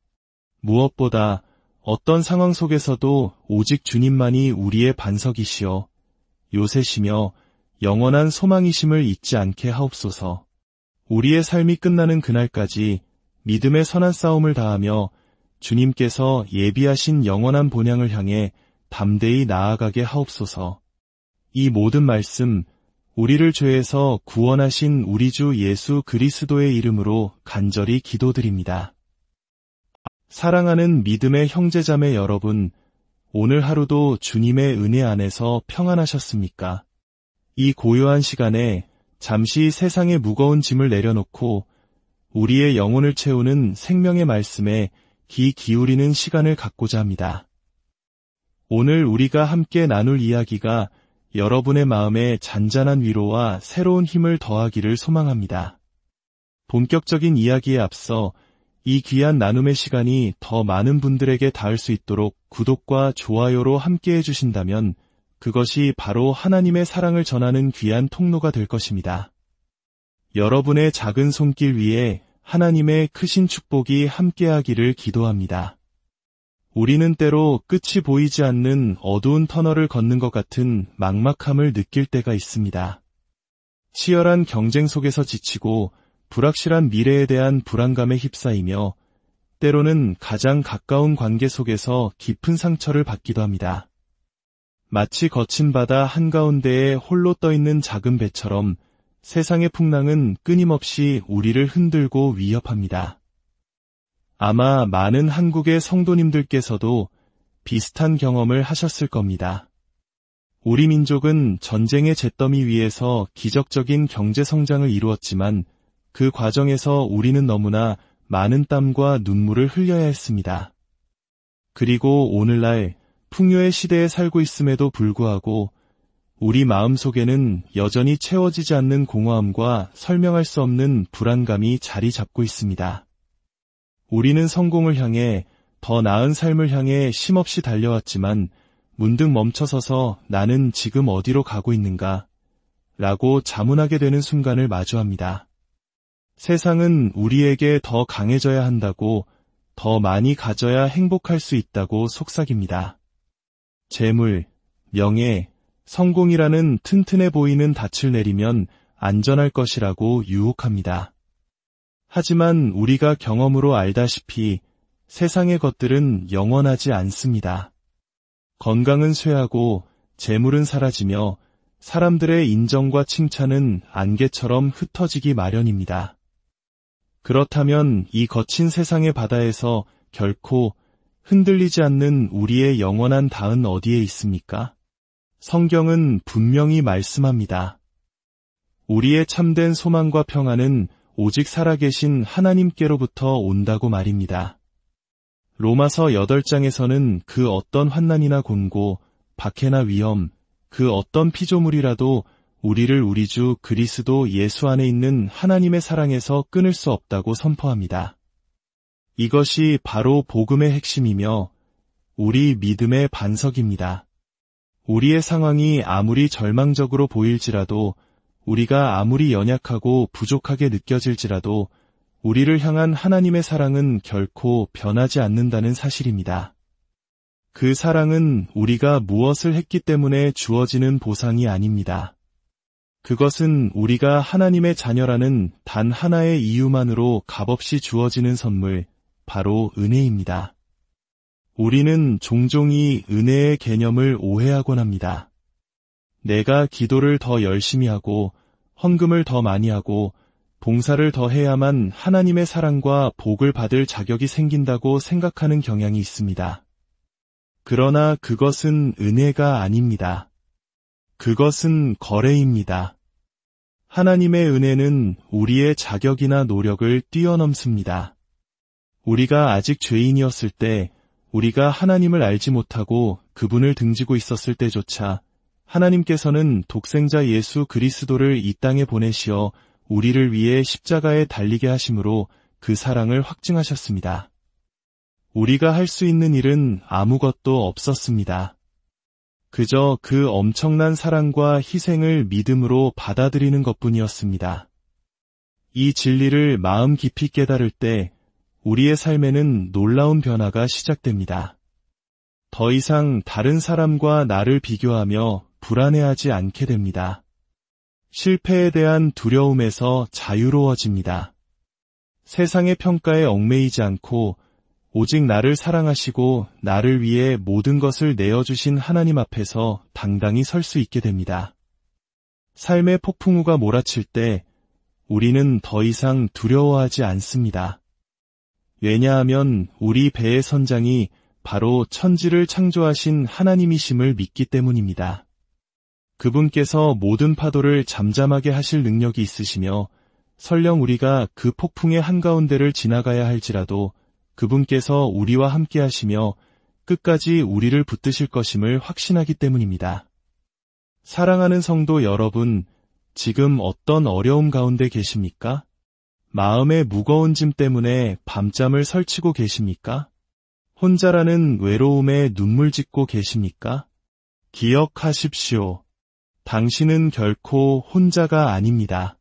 무엇보다 어떤 상황 속에서도 오직 주님만이 우리의 반석이시여 요새시며 영원한 소망이심을 잊지 않게 하옵소서. 우리의 삶이 끝나는 그날까지 믿음의 선한 싸움을 다하며 주님께서 예비하신 영원한 본향을 향해 담대히 나아가게 하옵소서. 이 모든 말씀 우리를 죄에서 구원하신 우리 주 예수 그리스도의 이름으로 간절히 기도드립니다. 사랑하는 믿음의 형제자매 여러분, 오늘 하루도 주님의 은혜 안에서 평안하셨습니까? 이 고요한 시간에 잠시 세상의 무거운 짐을 내려놓고 우리의 영혼을 채우는 생명의 말씀에 귀 기울이는 시간을 갖고자 합니다. 오늘 우리가 함께 나눌 이야기가 여러분의 마음에 잔잔한 위로와 새로운 힘을 더하기를 소망합니다. 본격적인 이야기에 앞서 이 귀한 나눔의 시간이 더 많은 분들에게 닿을 수 있도록 구독과 좋아요로 함께 해주신다면 그것이 바로 하나님의 사랑을 전하는 귀한 통로가 될 것입니다. 여러분의 작은 손길 위에 하나님의 크신 축복이 함께하기를 기도합니다. 우리는 때로 끝이 보이지 않는 어두운 터널을 걷는 것 같은 막막함을 느낄 때가 있습니다. 치열한 경쟁 속에서 지치고 불확실한 미래에 대한 불안감에 휩싸이며 때로는 가장 가까운 관계 속에서 깊은 상처를 받기도 합니다. 마치 거친 바다 한가운데에 홀로 떠있는 작은 배처럼 세상의 풍랑은 끊임없이 우리를 흔들고 위협합니다. 아마 많은 한국의 성도님들께서도 비슷한 경험을 하셨을 겁니다. 우리 민족은 전쟁의 잿더미 위에서 기적적인 경제 성장을 이루었지만 그 과정에서 우리는 너무나 많은 땀과 눈물을 흘려야 했습니다. 그리고 오늘날 풍요의 시대에 살고 있음에도 불구하고 우리 마음속에는 여전히 채워지지 않는 공허함과 설명할 수 없는 불안감이 자리 잡고 있습니다. 우리는 성공을 향해 더 나은 삶을 향해 쉼없이 달려왔지만 문득 멈춰서서 나는 지금 어디로 가고 있는가? 라고 자문하게 되는 순간을 마주합니다. 세상은 우리에게 더 강해져야 한다고, 더 많이 가져야 행복할 수 있다고 속삭입니다. 재물, 명예, 성공이라는 튼튼해 보이는 닻을 내리면 안전할 것이라고 유혹합니다. 하지만 우리가 경험으로 알다시피 세상의 것들은 영원하지 않습니다. 건강은 쇠하고 재물은 사라지며 사람들의 인정과 칭찬은 안개처럼 흩어지기 마련입니다. 그렇다면 이 거친 세상의 바다에서 결코 흔들리지 않는 우리의 영원한 다은 어디에 있습니까? 성경은 분명히 말씀합니다. 우리의 참된 소망과 평안은 오직 살아계신 하나님께로부터 온다고 말입니다. 로마서 8장에서는 그 어떤 환난이나 곤고, 박해나 위험, 그 어떤 피조물이라도 우리를 우리 주 그리스도 예수 안에 있는 하나님의 사랑에서 끊을 수 없다고 선포합니다. 이것이 바로 복음의 핵심이며 우리 믿음의 반석입니다. 우리의 상황이 아무리 절망적으로 보일지라도, 우리가 아무리 연약하고 부족하게 느껴질지라도 우리를 향한 하나님의 사랑은 결코 변하지 않는다는 사실입니다. 그 사랑은 우리가 무엇을 했기 때문에 주어지는 보상이 아닙니다. 그것은 우리가 하나님의 자녀라는 단 하나의 이유만으로 값없이 주어지는 선물, 바로 은혜입니다. 우리는 종종 이 은혜의 개념을 오해하곤 합니다. 내가 기도를 더 열심히 하고 헌금을 더 많이 하고 봉사를 더 해야만 하나님의 사랑과 복을 받을 자격이 생긴다고 생각하는 경향이 있습니다. 그러나 그것은 은혜가 아닙니다. 그것은 거래입니다. 하나님의 은혜는 우리의 자격이나 노력을 뛰어넘습니다. 우리가 아직 죄인이었을 때, 우리가 하나님을 알지 못하고 그분을 등지고 있었을 때조차 하나님께서는 독생자 예수 그리스도를 이 땅에 보내시어 우리를 위해 십자가에 달리게 하심으로 그 사랑을 확증하셨습니다. 우리가 할 수 있는 일은 아무것도 없었습니다. 그저 그 엄청난 사랑과 희생을 믿음으로 받아들이는 것뿐이었습니다. 이 진리를 마음 깊이 깨달을 때 우리의 삶에는 놀라운 변화가 시작됩니다. 더 이상 다른 사람과 나를 비교하며 불안해하지 않게 됩니다. 실패에 대한 두려움에서 자유로워집니다. 세상의 평가에 얽매이지 않고 오직 나를 사랑하시고 나를 위해 모든 것을 내어주신 하나님 앞에서 당당히 설 수 있게 됩니다. 삶의 폭풍우가 몰아칠 때 우리는 더 이상 두려워하지 않습니다. 왜냐하면 우리 배의 선장이 바로 천지를 창조하신 하나님이심을 믿기 때문입니다. 그분께서 모든 파도를 잠잠하게 하실 능력이 있으시며 설령 우리가 그 폭풍의 한가운데를 지나가야 할지라도 그분께서 우리와 함께 하시며 끝까지 우리를 붙드실 것임을 확신하기 때문입니다. 사랑하는 성도 여러분, 지금 어떤 어려움 가운데 계십니까? 마음의 무거운 짐 때문에 밤잠을 설치고 계십니까? 혼자라는 외로움에 눈물 짓고 계십니까? 기억하십시오. 당신은 결코 혼자가 아닙니다.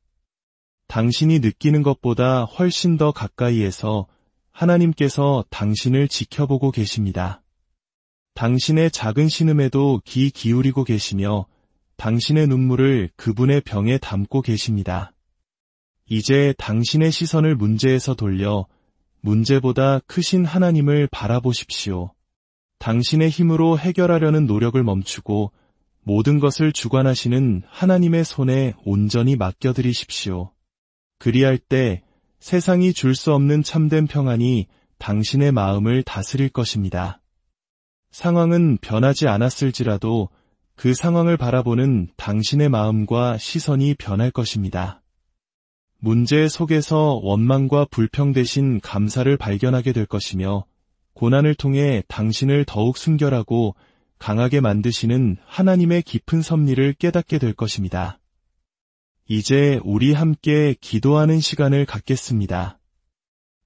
당신이 느끼는 것보다 훨씬 더 가까이에서 하나님께서 당신을 지켜보고 계십니다. 당신의 작은 신음에도 귀 기울이고 계시며 당신의 눈물을 그분의 병에 담고 계십니다. 이제 당신의 시선을 문제에서 돌려 문제보다 크신 하나님을 바라보십시오. 당신의 힘으로 해결하려는 노력을 멈추고 모든 것을 주관하시는 하나님의 손에 온전히 맡겨드리십시오. 그리할 때 세상이 줄 수 없는 참된 평안이 당신의 마음을 다스릴 것입니다. 상황은 변하지 않았을지라도 그 상황을 바라보는 당신의 마음과 시선이 변할 것입니다. 문제 속에서 원망과 불평 대신 감사를 발견하게 될 것이며 고난을 통해 당신을 더욱 순결하고 강하게 만드시는 하나님의 깊은 섭리를 깨닫게 될 것입니다. 이제 우리 함께 기도하는 시간을 갖겠습니다.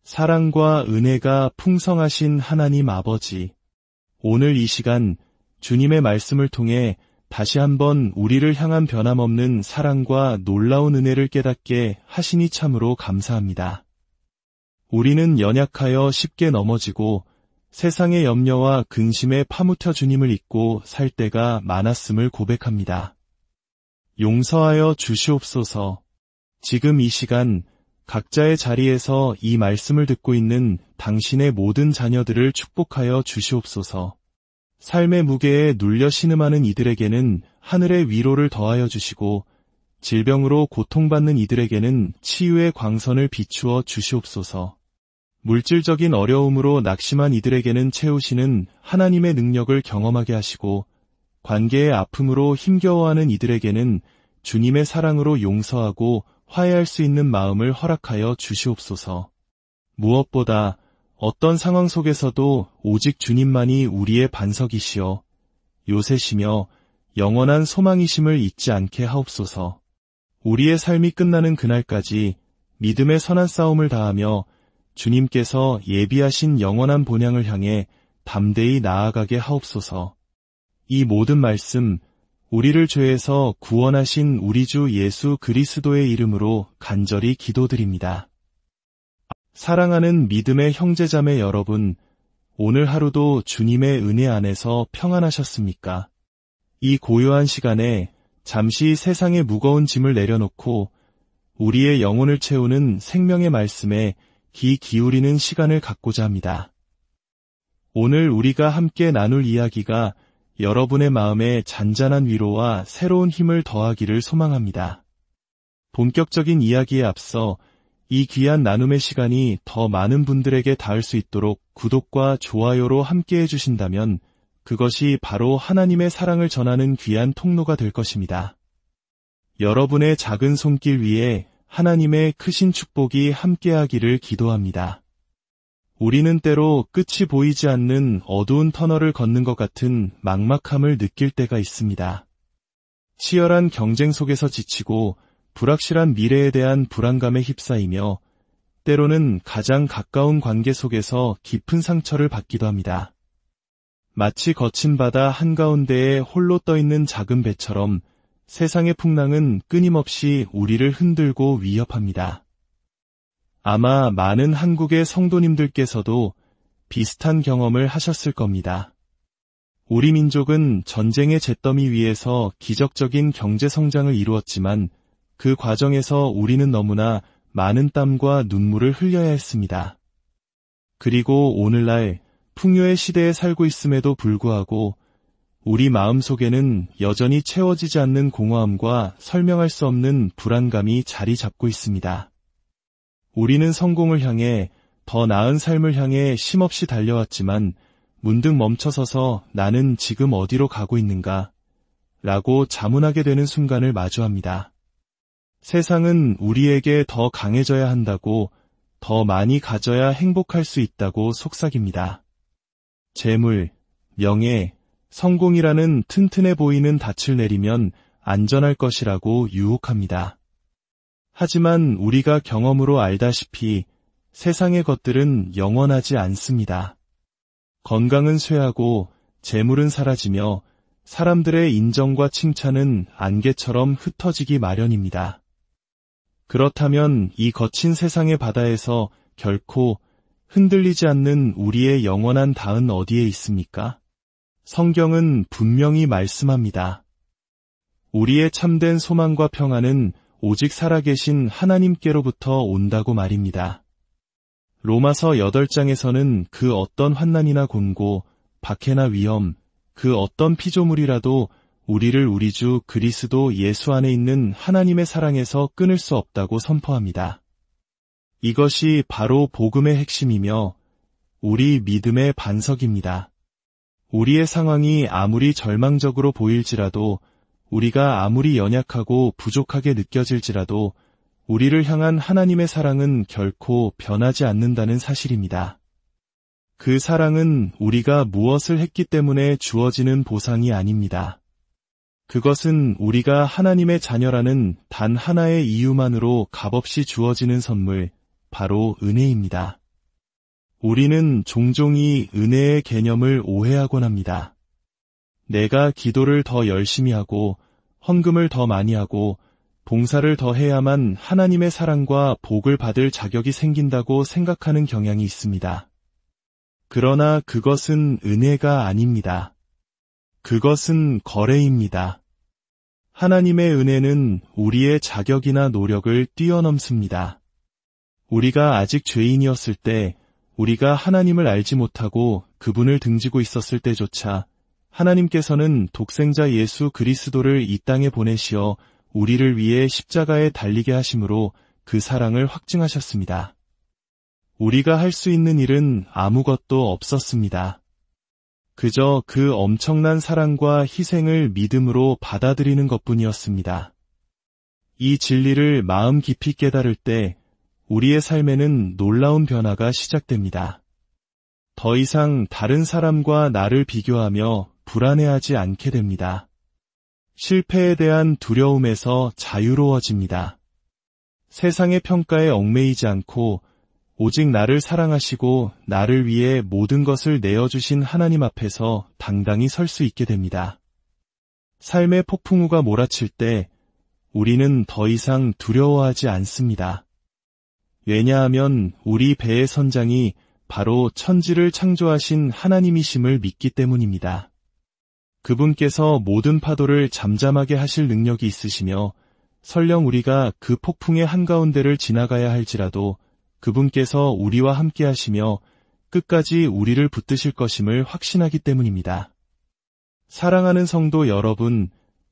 사랑과 은혜가 풍성하신 하나님 아버지, 오늘 이 시간 주님의 말씀을 통해 다시 한번 우리를 향한 변함없는 사랑과 놀라운 은혜를 깨닫게 하시니 참으로 감사합니다. 우리는 연약하여 쉽게 넘어지고 세상의 염려와 근심에 파묻혀 주님을 잊고 살 때가 많았음을 고백합니다. 용서하여 주시옵소서. 지금 이 시간 각자의 자리에서 이 말씀을 듣고 있는 당신의 모든 자녀들을 축복하여 주시옵소서. 삶의 무게에 눌려 신음하는 이들에게는 하늘의 위로를 더하여 주시고 질병으로 고통받는 이들에게는 치유의 광선을 비추어 주시옵소서. 물질적인 어려움으로 낙심한 이들에게는 채우시는 하나님의 능력을 경험하게 하시고 관계의 아픔으로 힘겨워하는 이들에게는 주님의 사랑으로 용서하고 화해할 수 있는 마음을 허락하여 주시옵소서. 무엇보다 어떤 상황 속에서도 오직 주님만이 우리의 반석이시여 요새시며 영원한 소망이심을 잊지 않게 하옵소서. 우리의 삶이 끝나는 그날까지 믿음의 선한 싸움을 다하며 주님께서 예비하신 영원한 본향을 향해 담대히 나아가게 하옵소서. 이 모든 말씀 우리를 죄에서 구원하신 우리 주 예수 그리스도의 이름으로 간절히 기도드립니다. 사랑하는 믿음의 형제자매 여러분, 오늘 하루도 주님의 은혜 안에서 평안하셨습니까? 이 고요한 시간에 잠시 세상의 무거운 짐을 내려놓고 우리의 영혼을 채우는 생명의 말씀에 귀 기울이는 시간을 갖고자 합니다. 오늘 우리가 함께 나눌 이야기가 여러분의 마음에 잔잔한 위로와 새로운 힘을 더하기를 소망합니다. 본격적인 이야기에 앞서 이 귀한 나눔의 시간이 더 많은 분들에게 닿을 수 있도록 구독과 좋아요로 함께해 주신다면 그것이 바로 하나님의 사랑을 전하는 귀한 통로가 될 것입니다. 여러분의 작은 손길 위에 하나님의 크신 축복이 함께하기를 기도합니다. 우리는 때로 끝이 보이지 않는 어두운 터널을 걷는 것 같은 막막함을 느낄 때가 있습니다. 치열한 경쟁 속에서 지치고 불확실한 미래에 대한 불안감에 휩싸이며 때로는 가장 가까운 관계 속에서 깊은 상처를 받기도 합니다. 마치 거친 바다 한가운데에 홀로 떠있는 작은 배처럼 세상의 풍랑은 끊임없이 우리를 흔들고 위협합니다. 아마 많은 한국의 성도님들께서도 비슷한 경험을 하셨을 겁니다. 우리 민족은 전쟁의 잿더미 위에서 기적적인 경제 성장을 이루었지만 그 과정에서 우리는 너무나 많은 땀과 눈물을 흘려야 했습니다. 그리고 오늘날 풍요의 시대에 살고 있음에도 불구하고 우리 마음속에는 여전히 채워지지 않는 공허함과 설명할 수 없는 불안감이 자리 잡고 있습니다. 우리는 성공을 향해 더 나은 삶을 향해 쉼없이 달려왔지만 문득 멈춰서서 나는 지금 어디로 가고 있는가? 라고 자문하게 되는 순간을 마주합니다. 세상은 우리에게 더 강해져야 한다고, 더 많이 가져야 행복할 수 있다고 속삭입니다. 재물, 명예, 성공이라는 튼튼해 보이는 닻을 내리면 안전할 것이라고 유혹합니다. 하지만 우리가 경험으로 알다시피 세상의 것들은 영원하지 않습니다. 건강은 쇠하고 재물은 사라지며 사람들의 인정과 칭찬은 안개처럼 흩어지기 마련입니다. 그렇다면 이 거친 세상의 바다에서 결코 흔들리지 않는 우리의 영원한 닿은 어디에 있습니까? 성경은 분명히 말씀합니다. 우리의 참된 소망과 평안은 오직 살아계신 하나님께로부터 온다고 말입니다. 로마서 8장에서는 그 어떤 환난이나 곤고, 박해나 위험, 그 어떤 피조물이라도 우리를 우리 주 그리스도 예수 안에 있는 하나님의 사랑에서 끊을 수 없다고 선포합니다. 이것이 바로 복음의 핵심이며 우리 믿음의 반석입니다. 우리의 상황이 아무리 절망적으로 보일지라도, 우리가 아무리 연약하고 부족하게 느껴질지라도 우리를 향한 하나님의 사랑은 결코 변하지 않는다는 사실입니다. 그 사랑은 우리가 무엇을 했기 때문에 주어지는 보상이 아닙니다. 그것은 우리가 하나님의 자녀라는 단 하나의 이유만으로 값없이 주어지는 선물, 바로 은혜입니다. 우리는 종종 이 은혜의 개념을 오해하곤 합니다. 내가 기도를 더 열심히 하고 헌금을 더 많이 하고 봉사를 더 해야만 하나님의 사랑과 복을 받을 자격이 생긴다고 생각하는 경향이 있습니다. 그러나 그것은 은혜가 아닙니다. 그것은 거래입니다. 하나님의 은혜는 우리의 자격이나 노력을 뛰어넘습니다. 우리가 아직 죄인이었을 때, 우리가 하나님을 알지 못하고 그분을 등지고 있었을 때조차 하나님께서는 독생자 예수 그리스도를 이 땅에 보내시어 우리를 위해 십자가에 달리게 하심으로 그 사랑을 확증하셨습니다. 우리가 할 수 있는 일은 아무것도 없었습니다. 그저 그 엄청난 사랑과 희생을 믿음으로 받아들이는 것뿐이었습니다. 이 진리를 마음 깊이 깨달을 때 우리의 삶에는 놀라운 변화가 시작됩니다. 더 이상 다른 사람과 나를 비교하며 불안해하지 않게 됩니다. 실패에 대한 두려움에서 자유로워집니다. 세상의 평가에 얽매이지 않고 오직 나를 사랑하시고 나를 위해 모든 것을 내어주신 하나님 앞에서 당당히 설 수 있게 됩니다. 삶의 폭풍우가 몰아칠 때 우리는 더 이상 두려워하지 않습니다. 왜냐하면 우리 배의 선장이 바로 천지를 창조하신 하나님이심을 믿기 때문입니다. 그분께서 모든 파도를 잠잠하게 하실 능력이 있으시며 설령 우리가 그 폭풍의 한가운데를 지나가야 할지라도 그분께서 우리와 함께 하시며 끝까지 우리를 붙드실 것임을 확신하기 때문입니다. 사랑하는 성도 여러분,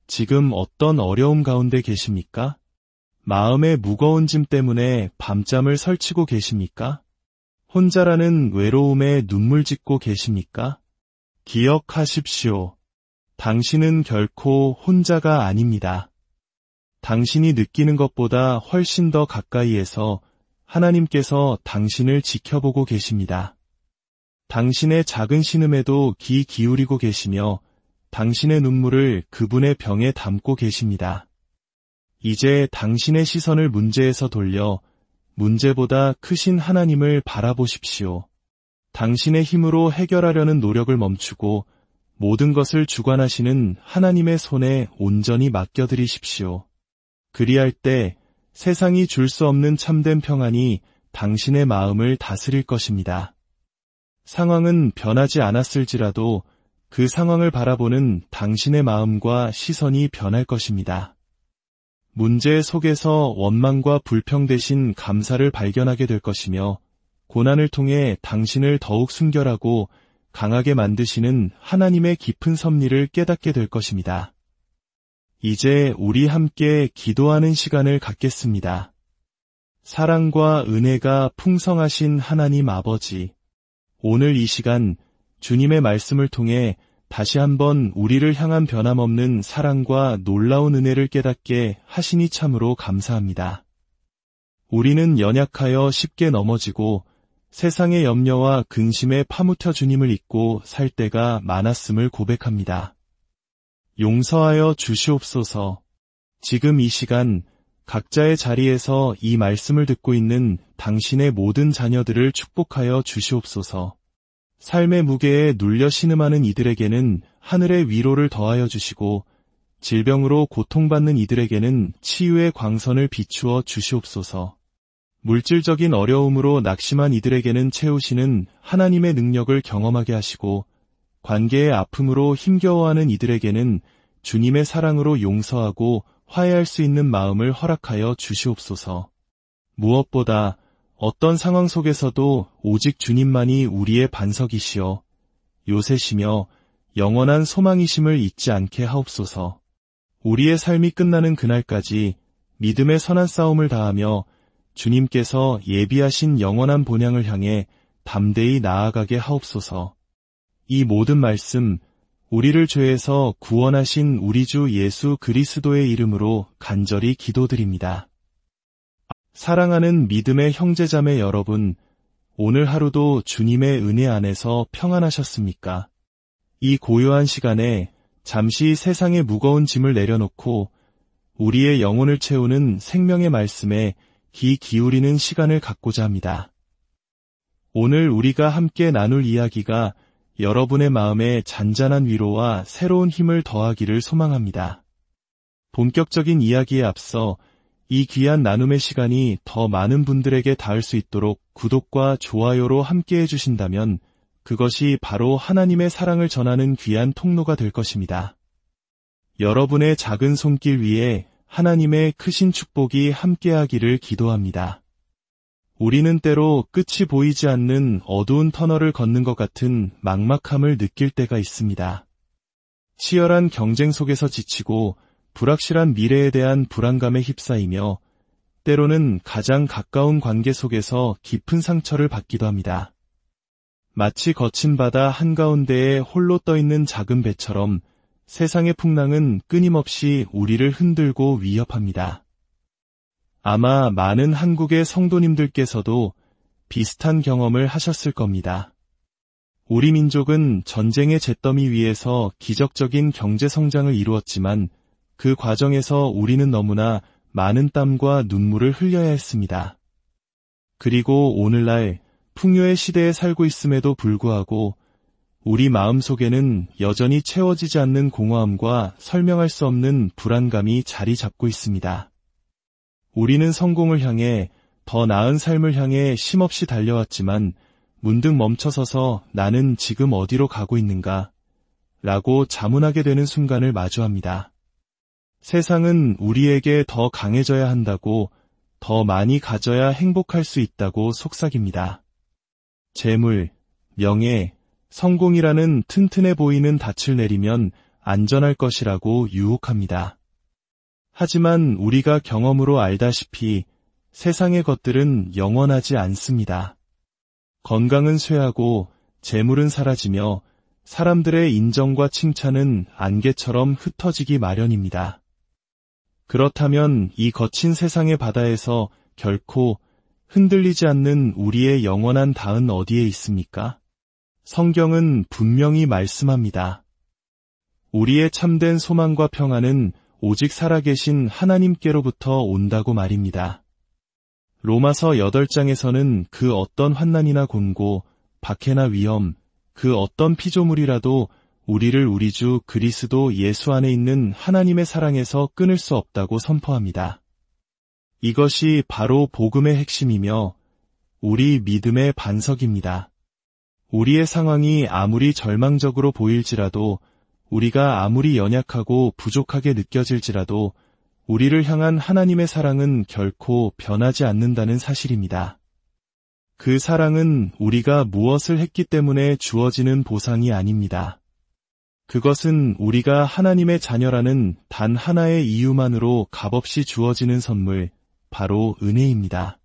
지금 어떤 어려움 가운데 계십니까? 마음의 무거운 짐 때문에 밤잠을 설치고 계십니까? 혼자라는 외로움에 눈물 짓고 계십니까? 기억하십시오. 당신은 결코 혼자가 아닙니다. 당신이 느끼는 것보다 훨씬 더 가까이에서 하나님께서 당신을 지켜보고 계십니다. 당신의 작은 신음에도 귀 기울이고 계시며 당신의 눈물을 그분의 병에 담고 계십니다. 이제 당신의 시선을 문제에서 돌려 문제보다 크신 하나님을 바라보십시오. 당신의 힘으로 해결하려는 노력을 멈추고 모든 것을 주관하시는 하나님의 손에 온전히 맡겨드리십시오. 그리할 때 세상이 줄 수 없는 참된 평안이 당신의 마음을 다스릴 것입니다. 상황은 변하지 않았을지라도 그 상황을 바라보는 당신의 마음과 시선이 변할 것입니다. 문제 속에서 원망과 불평 대신 감사를 발견하게 될 것이며 고난을 통해 당신을 더욱 순결하고 강하게 만드시는 하나님의 깊은 섭리를 깨닫게 될 것입니다. 이제 우리 함께 기도하는 시간을 갖겠습니다. 사랑과 은혜가 풍성하신 하나님 아버지, 오늘 이 시간 주님의 말씀을 통해 다시 한번 우리를 향한 변함없는 사랑과 놀라운 은혜를 깨닫게 하시니 참으로 감사합니다. 우리는 연약하여 쉽게 넘어지고 세상의 염려와 근심에 파묻혀 주님을 잊고 살 때가 많았음을 고백합니다. 용서하여 주시옵소서. 지금 이 시간 각자의 자리에서 이 말씀을 듣고 있는 당신의 모든 자녀들을 축복하여 주시옵소서. 삶의 무게에 눌려 신음하는 이들에게는 하늘의 위로를 더하여 주시고 질병으로 고통받는 이들에게는 치유의 광선을 비추어 주시옵소서. 물질적인 어려움으로 낙심한 이들에게는 채우시는 하나님의 능력을 경험하게 하시고 관계의 아픔으로 힘겨워하는 이들에게는 주님의 사랑으로 용서하고 화해할 수 있는 마음을 허락하여 주시옵소서. 무엇보다 어떤 상황 속에서도 오직 주님만이 우리의 반석이시여 요새시며 영원한 소망이심을 잊지 않게 하옵소서. 우리의 삶이 끝나는 그날까지 믿음의 선한 싸움을 다하며 주님께서 예비하신 영원한 본향을 향해 담대히 나아가게 하옵소서. 이 모든 말씀 우리를 죄에서 구원하신 우리 주 예수 그리스도의 이름으로 간절히 기도드립니다. 사랑하는 믿음의 형제자매 여러분, 오늘 하루도 주님의 은혜 안에서 평안하셨습니까? 이 고요한 시간에 잠시 세상의 무거운 짐을 내려놓고 우리의 영혼을 채우는 생명의 말씀에 귀 기울이는 시간을 갖고자 합니다. 오늘 우리가 함께 나눌 이야기가 여러분의 마음에 잔잔한 위로와 새로운 힘을 더하기를 소망합니다. 본격적인 이야기에 앞서 이 귀한 나눔의 시간이 더 많은 분들에게 닿을 수 있도록 구독과 좋아요로 함께 해주신다면 그것이 바로 하나님의 사랑을 전하는 귀한 통로가 될 것입니다. 여러분의 작은 손길 위에 하나님의 크신 축복이 함께하기를 기도합니다. 우리는 때로 끝이 보이지 않는 어두운 터널을 걷는 것 같은 막막함을 느낄 때가 있습니다. 치열한 경쟁 속에서 지치고 불확실한 미래에 대한 불안감에 휩싸이며 때로는 가장 가까운 관계 속에서 깊은 상처를 받기도 합니다. 마치 거친 바다 한가운데에 홀로 떠있는 작은 배처럼 세상의 풍랑은 끊임없이 우리를 흔들고 위협합니다. 아마 많은 한국의 성도님들께서도 비슷한 경험을 하셨을 겁니다. 우리 민족은 전쟁의 잿더미 위에서 기적적인 경제 성장을 이루었지만 그 과정에서 우리는 너무나 많은 땀과 눈물을 흘려야 했습니다. 그리고 오늘날 풍요의 시대에 살고 있음에도 불구하고 우리 마음속에는 여전히 채워지지 않는 공허함과 설명할 수 없는 불안감이 자리 잡고 있습니다. 우리는 성공을 향해, 더 나은 삶을 향해 쉼없이 달려왔지만 문득 멈춰서서 나는 지금 어디로 가고 있는가? 라고 자문하게 되는 순간을 마주합니다. 세상은 우리에게 더 강해져야 한다고, 더 많이 가져야 행복할 수 있다고 속삭입니다. 재물, 명예, 성공이라는 튼튼해 보이는 닻을 내리면 안전할 것이라고 유혹합니다. 하지만 우리가 경험으로 알다시피 세상의 것들은 영원하지 않습니다. 건강은 쇠하고 재물은 사라지며 사람들의 인정과 칭찬은 안개처럼 흩어지기 마련입니다. 그렇다면 이 거친 세상의 바다에서 결코 흔들리지 않는 우리의 영원한 다은 어디에 있습니까? 성경은 분명히 말씀합니다. 우리의 참된 소망과 평안은 오직 살아계신 하나님께로부터 온다고 말입니다. 로마서 8장에서는 그 어떤 환난이나 곤고, 박해나 위험, 그 어떤 피조물이라도 우리를 우리 주 그리스도 예수 안에 있는 하나님의 사랑에서 끊을 수 없다고 선포합니다. 이것이 바로 복음의 핵심이며 우리 믿음의 반석입니다. 우리의 상황이 아무리 절망적으로 보일지라도, 우리가 아무리 연약하고 부족하게 느껴질지라도 우리를 향한 하나님의 사랑은 결코 변하지 않는다는 사실입니다. 그 사랑은 우리가 무엇을 했기 때문에 주어지는 보상이 아닙니다. 그것은 우리가 하나님의 자녀라는 단 하나의 이유만으로 값없이 주어지는 선물, 바로 은혜입니다.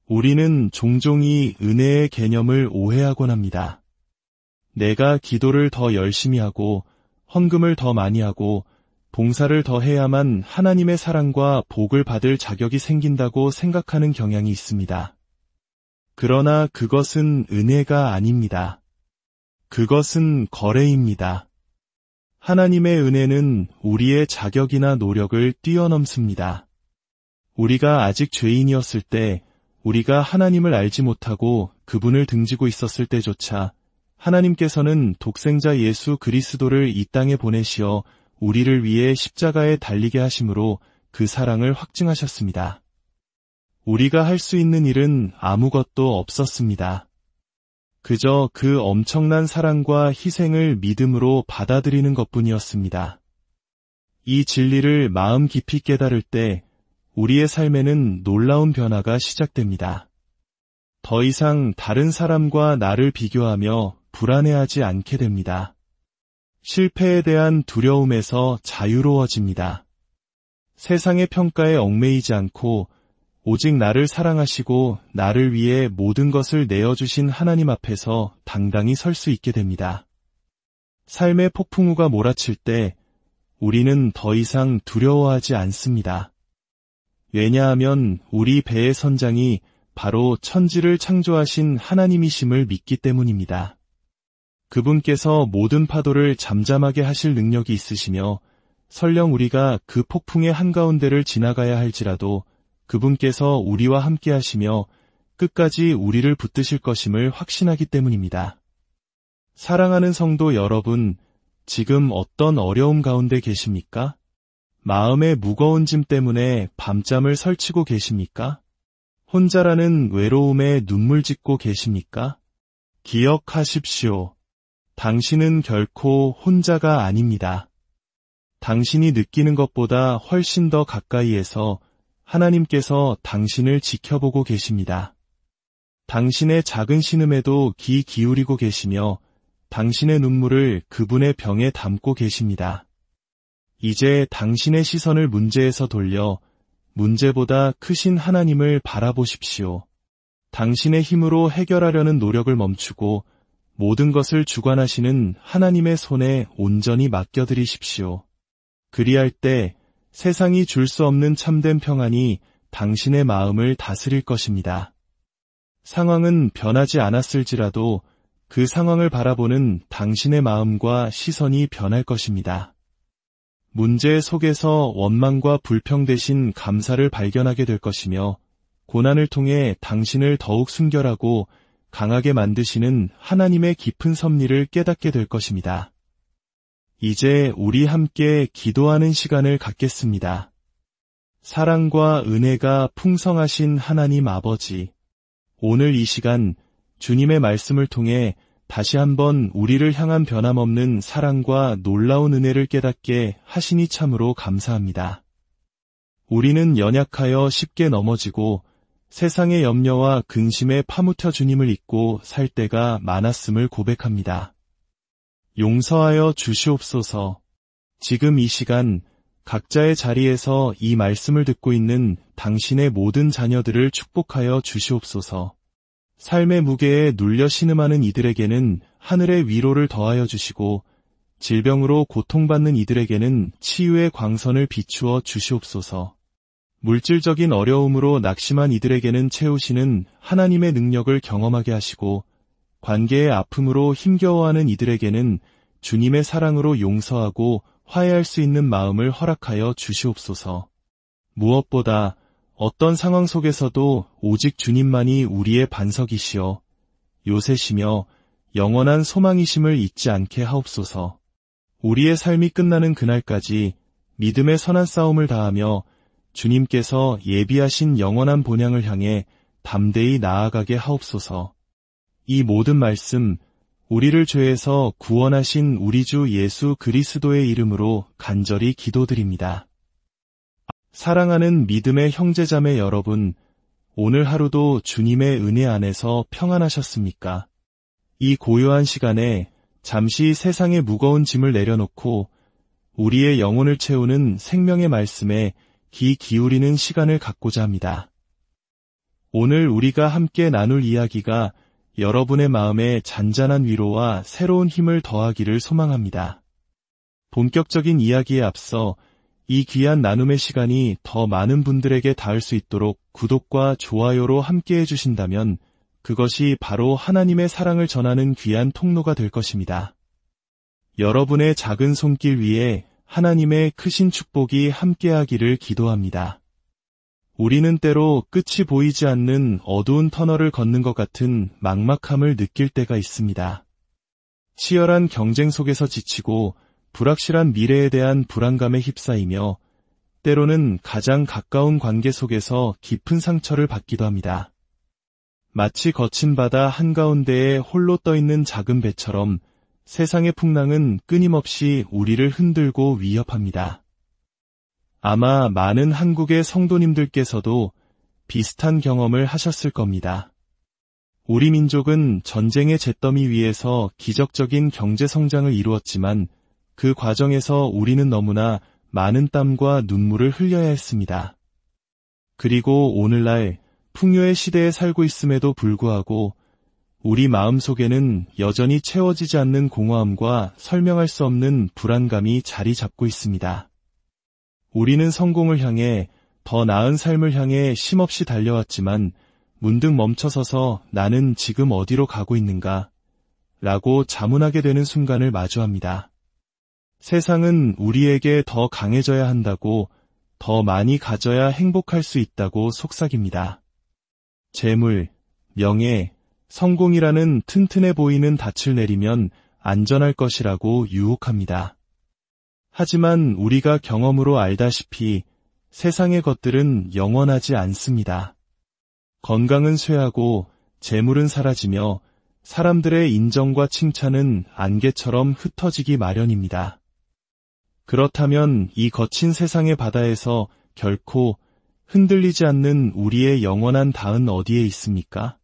우리는 종종 이 은혜의 개념을 오해하곤 합니다. 내가 기도를 더 열심히 하고 헌금을 더 많이 하고 봉사를 더 해야만 하나님의 사랑과 복을 받을 자격이 생긴다고 생각하는 경향이 있습니다. 그러나 그것은 은혜가 아닙니다. 그것은 거래입니다. 하나님의 은혜는 우리의 자격이나 노력을 뛰어넘습니다. 우리가 아직 죄인이었을 때, 우리가 하나님을 알지 못하고 그분을 등지고 있었을 때조차 하나님께서는 독생자 예수 그리스도를 이 땅에 보내시어 우리를 위해 십자가에 달리게 하심으로 그 사랑을 확증하셨습니다. 우리가 할 수 있는 일은 아무것도 없었습니다. 그저 그 엄청난 사랑과 희생을 믿음으로 받아들이는 것뿐이었습니다. 이 진리를 마음 깊이 깨달을 때 우리의 삶에는 놀라운 변화가 시작됩니다. 더 이상 다른 사람과 나를 비교하며 불안해하지 않게 됩니다. 실패에 대한 두려움에서 자유로워집니다. 세상의 평가에 얽매이지 않고 오직 나를 사랑하시고 나를 위해 모든 것을 내어주신 하나님 앞에서 당당히 설 수 있게 됩니다. 삶의 폭풍우가 몰아칠 때 우리는 더 이상 두려워하지 않습니다. 왜냐하면 우리 배의 선장이 바로 천지를 창조하신 하나님이심을 믿기 때문입니다. 그분께서 모든 파도를 잠잠하게 하실 능력이 있으시며 설령 우리가 그 폭풍의 한가운데를 지나가야 할지라도 그분께서 우리와 함께 하시며 끝까지 우리를 붙드실 것임을 확신하기 때문입니다. 사랑하는 성도 여러분, 지금 어떤 어려움 가운데 계십니까? 마음의 무거운 짐 때문에 밤잠을 설치고 계십니까? 혼자라는 외로움에 눈물 짓고 계십니까? 기억하십시오. 당신은 결코 혼자가 아닙니다. 당신이 느끼는 것보다 훨씬 더 가까이에서 하나님께서 당신을 지켜보고 계십니다. 당신의 작은 신음에도 귀 기울이고 계시며 당신의 눈물을 그분의 병에 담고 계십니다. 이제 당신의 시선을 문제에서 돌려 문제보다 크신 하나님을 바라보십시오. 당신의 힘으로 해결하려는 노력을 멈추고 모든 것을 주관하시는 하나님의 손에 온전히 맡겨드리십시오. 그리할 때 세상이 줄 수 없는 참된 평안이 당신의 마음을 다스릴 것입니다. 상황은 변하지 않았을지라도 그 상황을 바라보는 당신의 마음과 시선이 변할 것입니다. 문제 속에서 원망과 불평 대신 감사를 발견하게 될 것이며 고난을 통해 당신을 더욱 순결하고 강하게 만드시는 하나님의 깊은 섭리를 깨닫게 될 것입니다. 이제 우리 함께 기도하는 시간을 갖겠습니다. 사랑과 은혜가 풍성하신 하나님 아버지, 오늘 이 시간 주님의 말씀을 통해 다시 한번 우리를 향한 변함없는 사랑과 놀라운 은혜를 깨닫게 하시니 참으로 감사합니다. 우리는 연약하여 쉽게 넘어지고 세상의 염려와 근심에 파묻혀 주님을 잊고 살 때가 많았음을 고백합니다. 용서하여 주시옵소서. 지금 이 시간 각자의 자리에서 이 말씀을 듣고 있는 당신의 모든 자녀들을 축복하여 주시옵소서. 삶의 무게에 눌려 신음하는 이들에게는 하늘의 위로를 더하여 주시고 질병으로 고통받는 이들에게는 치유의 광선을 비추어 주시옵소서. 물질적인 어려움으로 낙심한 이들에게는 채우시는 하나님의 능력을 경험하게 하시고 관계의 아픔으로 힘겨워하는 이들에게는 주님의 사랑으로 용서하고 화해할 수 있는 마음을 허락하여 주시옵소서. 무엇보다 어떤 상황 속에서도 오직 주님만이 우리의 반석이시여 요새시며 영원한 소망이심을 잊지 않게 하옵소서. 우리의 삶이 끝나는 그날까지 믿음의 선한 싸움을 다하며 주님께서 예비하신 영원한 본향을 향해 담대히 나아가게 하옵소서. 이 모든 말씀 우리를 죄에서 구원하신 우리 주 예수 그리스도의 이름으로 간절히 기도드립니다. 사랑하는 믿음의 형제자매 여러분, 오늘 하루도 주님의 은혜 안에서 평안하셨습니까? 이 고요한 시간에 잠시 세상의 무거운 짐을 내려놓고 우리의 영혼을 채우는 생명의 말씀에 귀 기울이는 시간을 갖고자 합니다. 오늘 우리가 함께 나눌 이야기가 여러분의 마음에 잔잔한 위로와 새로운 힘을 더하기를 소망합니다. 본격적인 이야기에 앞서 이 귀한 나눔의 시간이 더 많은 분들에게 닿을 수 있도록 구독과 좋아요로 함께 해주신다면 그것이 바로 하나님의 사랑을 전하는 귀한 통로가 될 것입니다. 여러분의 작은 손길 위에 하나님의 크신 축복이 함께하기를 기도합니다. 우리는 때로 끝이 보이지 않는 어두운 터널을 걷는 것 같은 막막함을 느낄 때가 있습니다. 치열한 경쟁 속에서 지치고 불확실한 미래에 대한 불안감에 휩싸이며 때로는 가장 가까운 관계 속에서 깊은 상처를 받기도 합니다. 마치 거친 바다 한가운데에 홀로 떠있는 작은 배처럼 세상의 풍랑은 끊임없이 우리를 흔들고 위협합니다. 아마 많은 한국의 성도님들께서도 비슷한 경험을 하셨을 겁니다. 우리 민족은 전쟁의 잿더미 위에서 기적적인 경제 성장을 이루었지만 그 과정에서 우리는 너무나 많은 땀과 눈물을 흘려야 했습니다. 그리고 오늘날 풍요의 시대에 살고 있음에도 불구하고 우리 마음속에는 여전히 채워지지 않는 공허함과 설명할 수 없는 불안감이 자리 잡고 있습니다. 우리는 성공을 향해 더 나은 삶을 향해 쉼없이 달려왔지만 문득 멈춰서서 나는 지금 어디로 가고 있는가? 라고 자문하게 되는 순간을 마주합니다. 세상은 우리에게 더 강해져야 한다고, 더 많이 가져야 행복할 수 있다고 속삭입니다. 재물, 명예, 성공이라는 튼튼해 보이는 닻을 내리면 안전할 것이라고 유혹합니다. 하지만 우리가 경험으로 알다시피 세상의 것들은 영원하지 않습니다. 건강은 쇠하고 재물은 사라지며 사람들의 인정과 칭찬은 안개처럼 흩어지기 마련입니다. 그렇다면 이 거친 세상의 바다에서 결코 흔들리지 않는 우리의 영원한 다은 어디에 있습니까?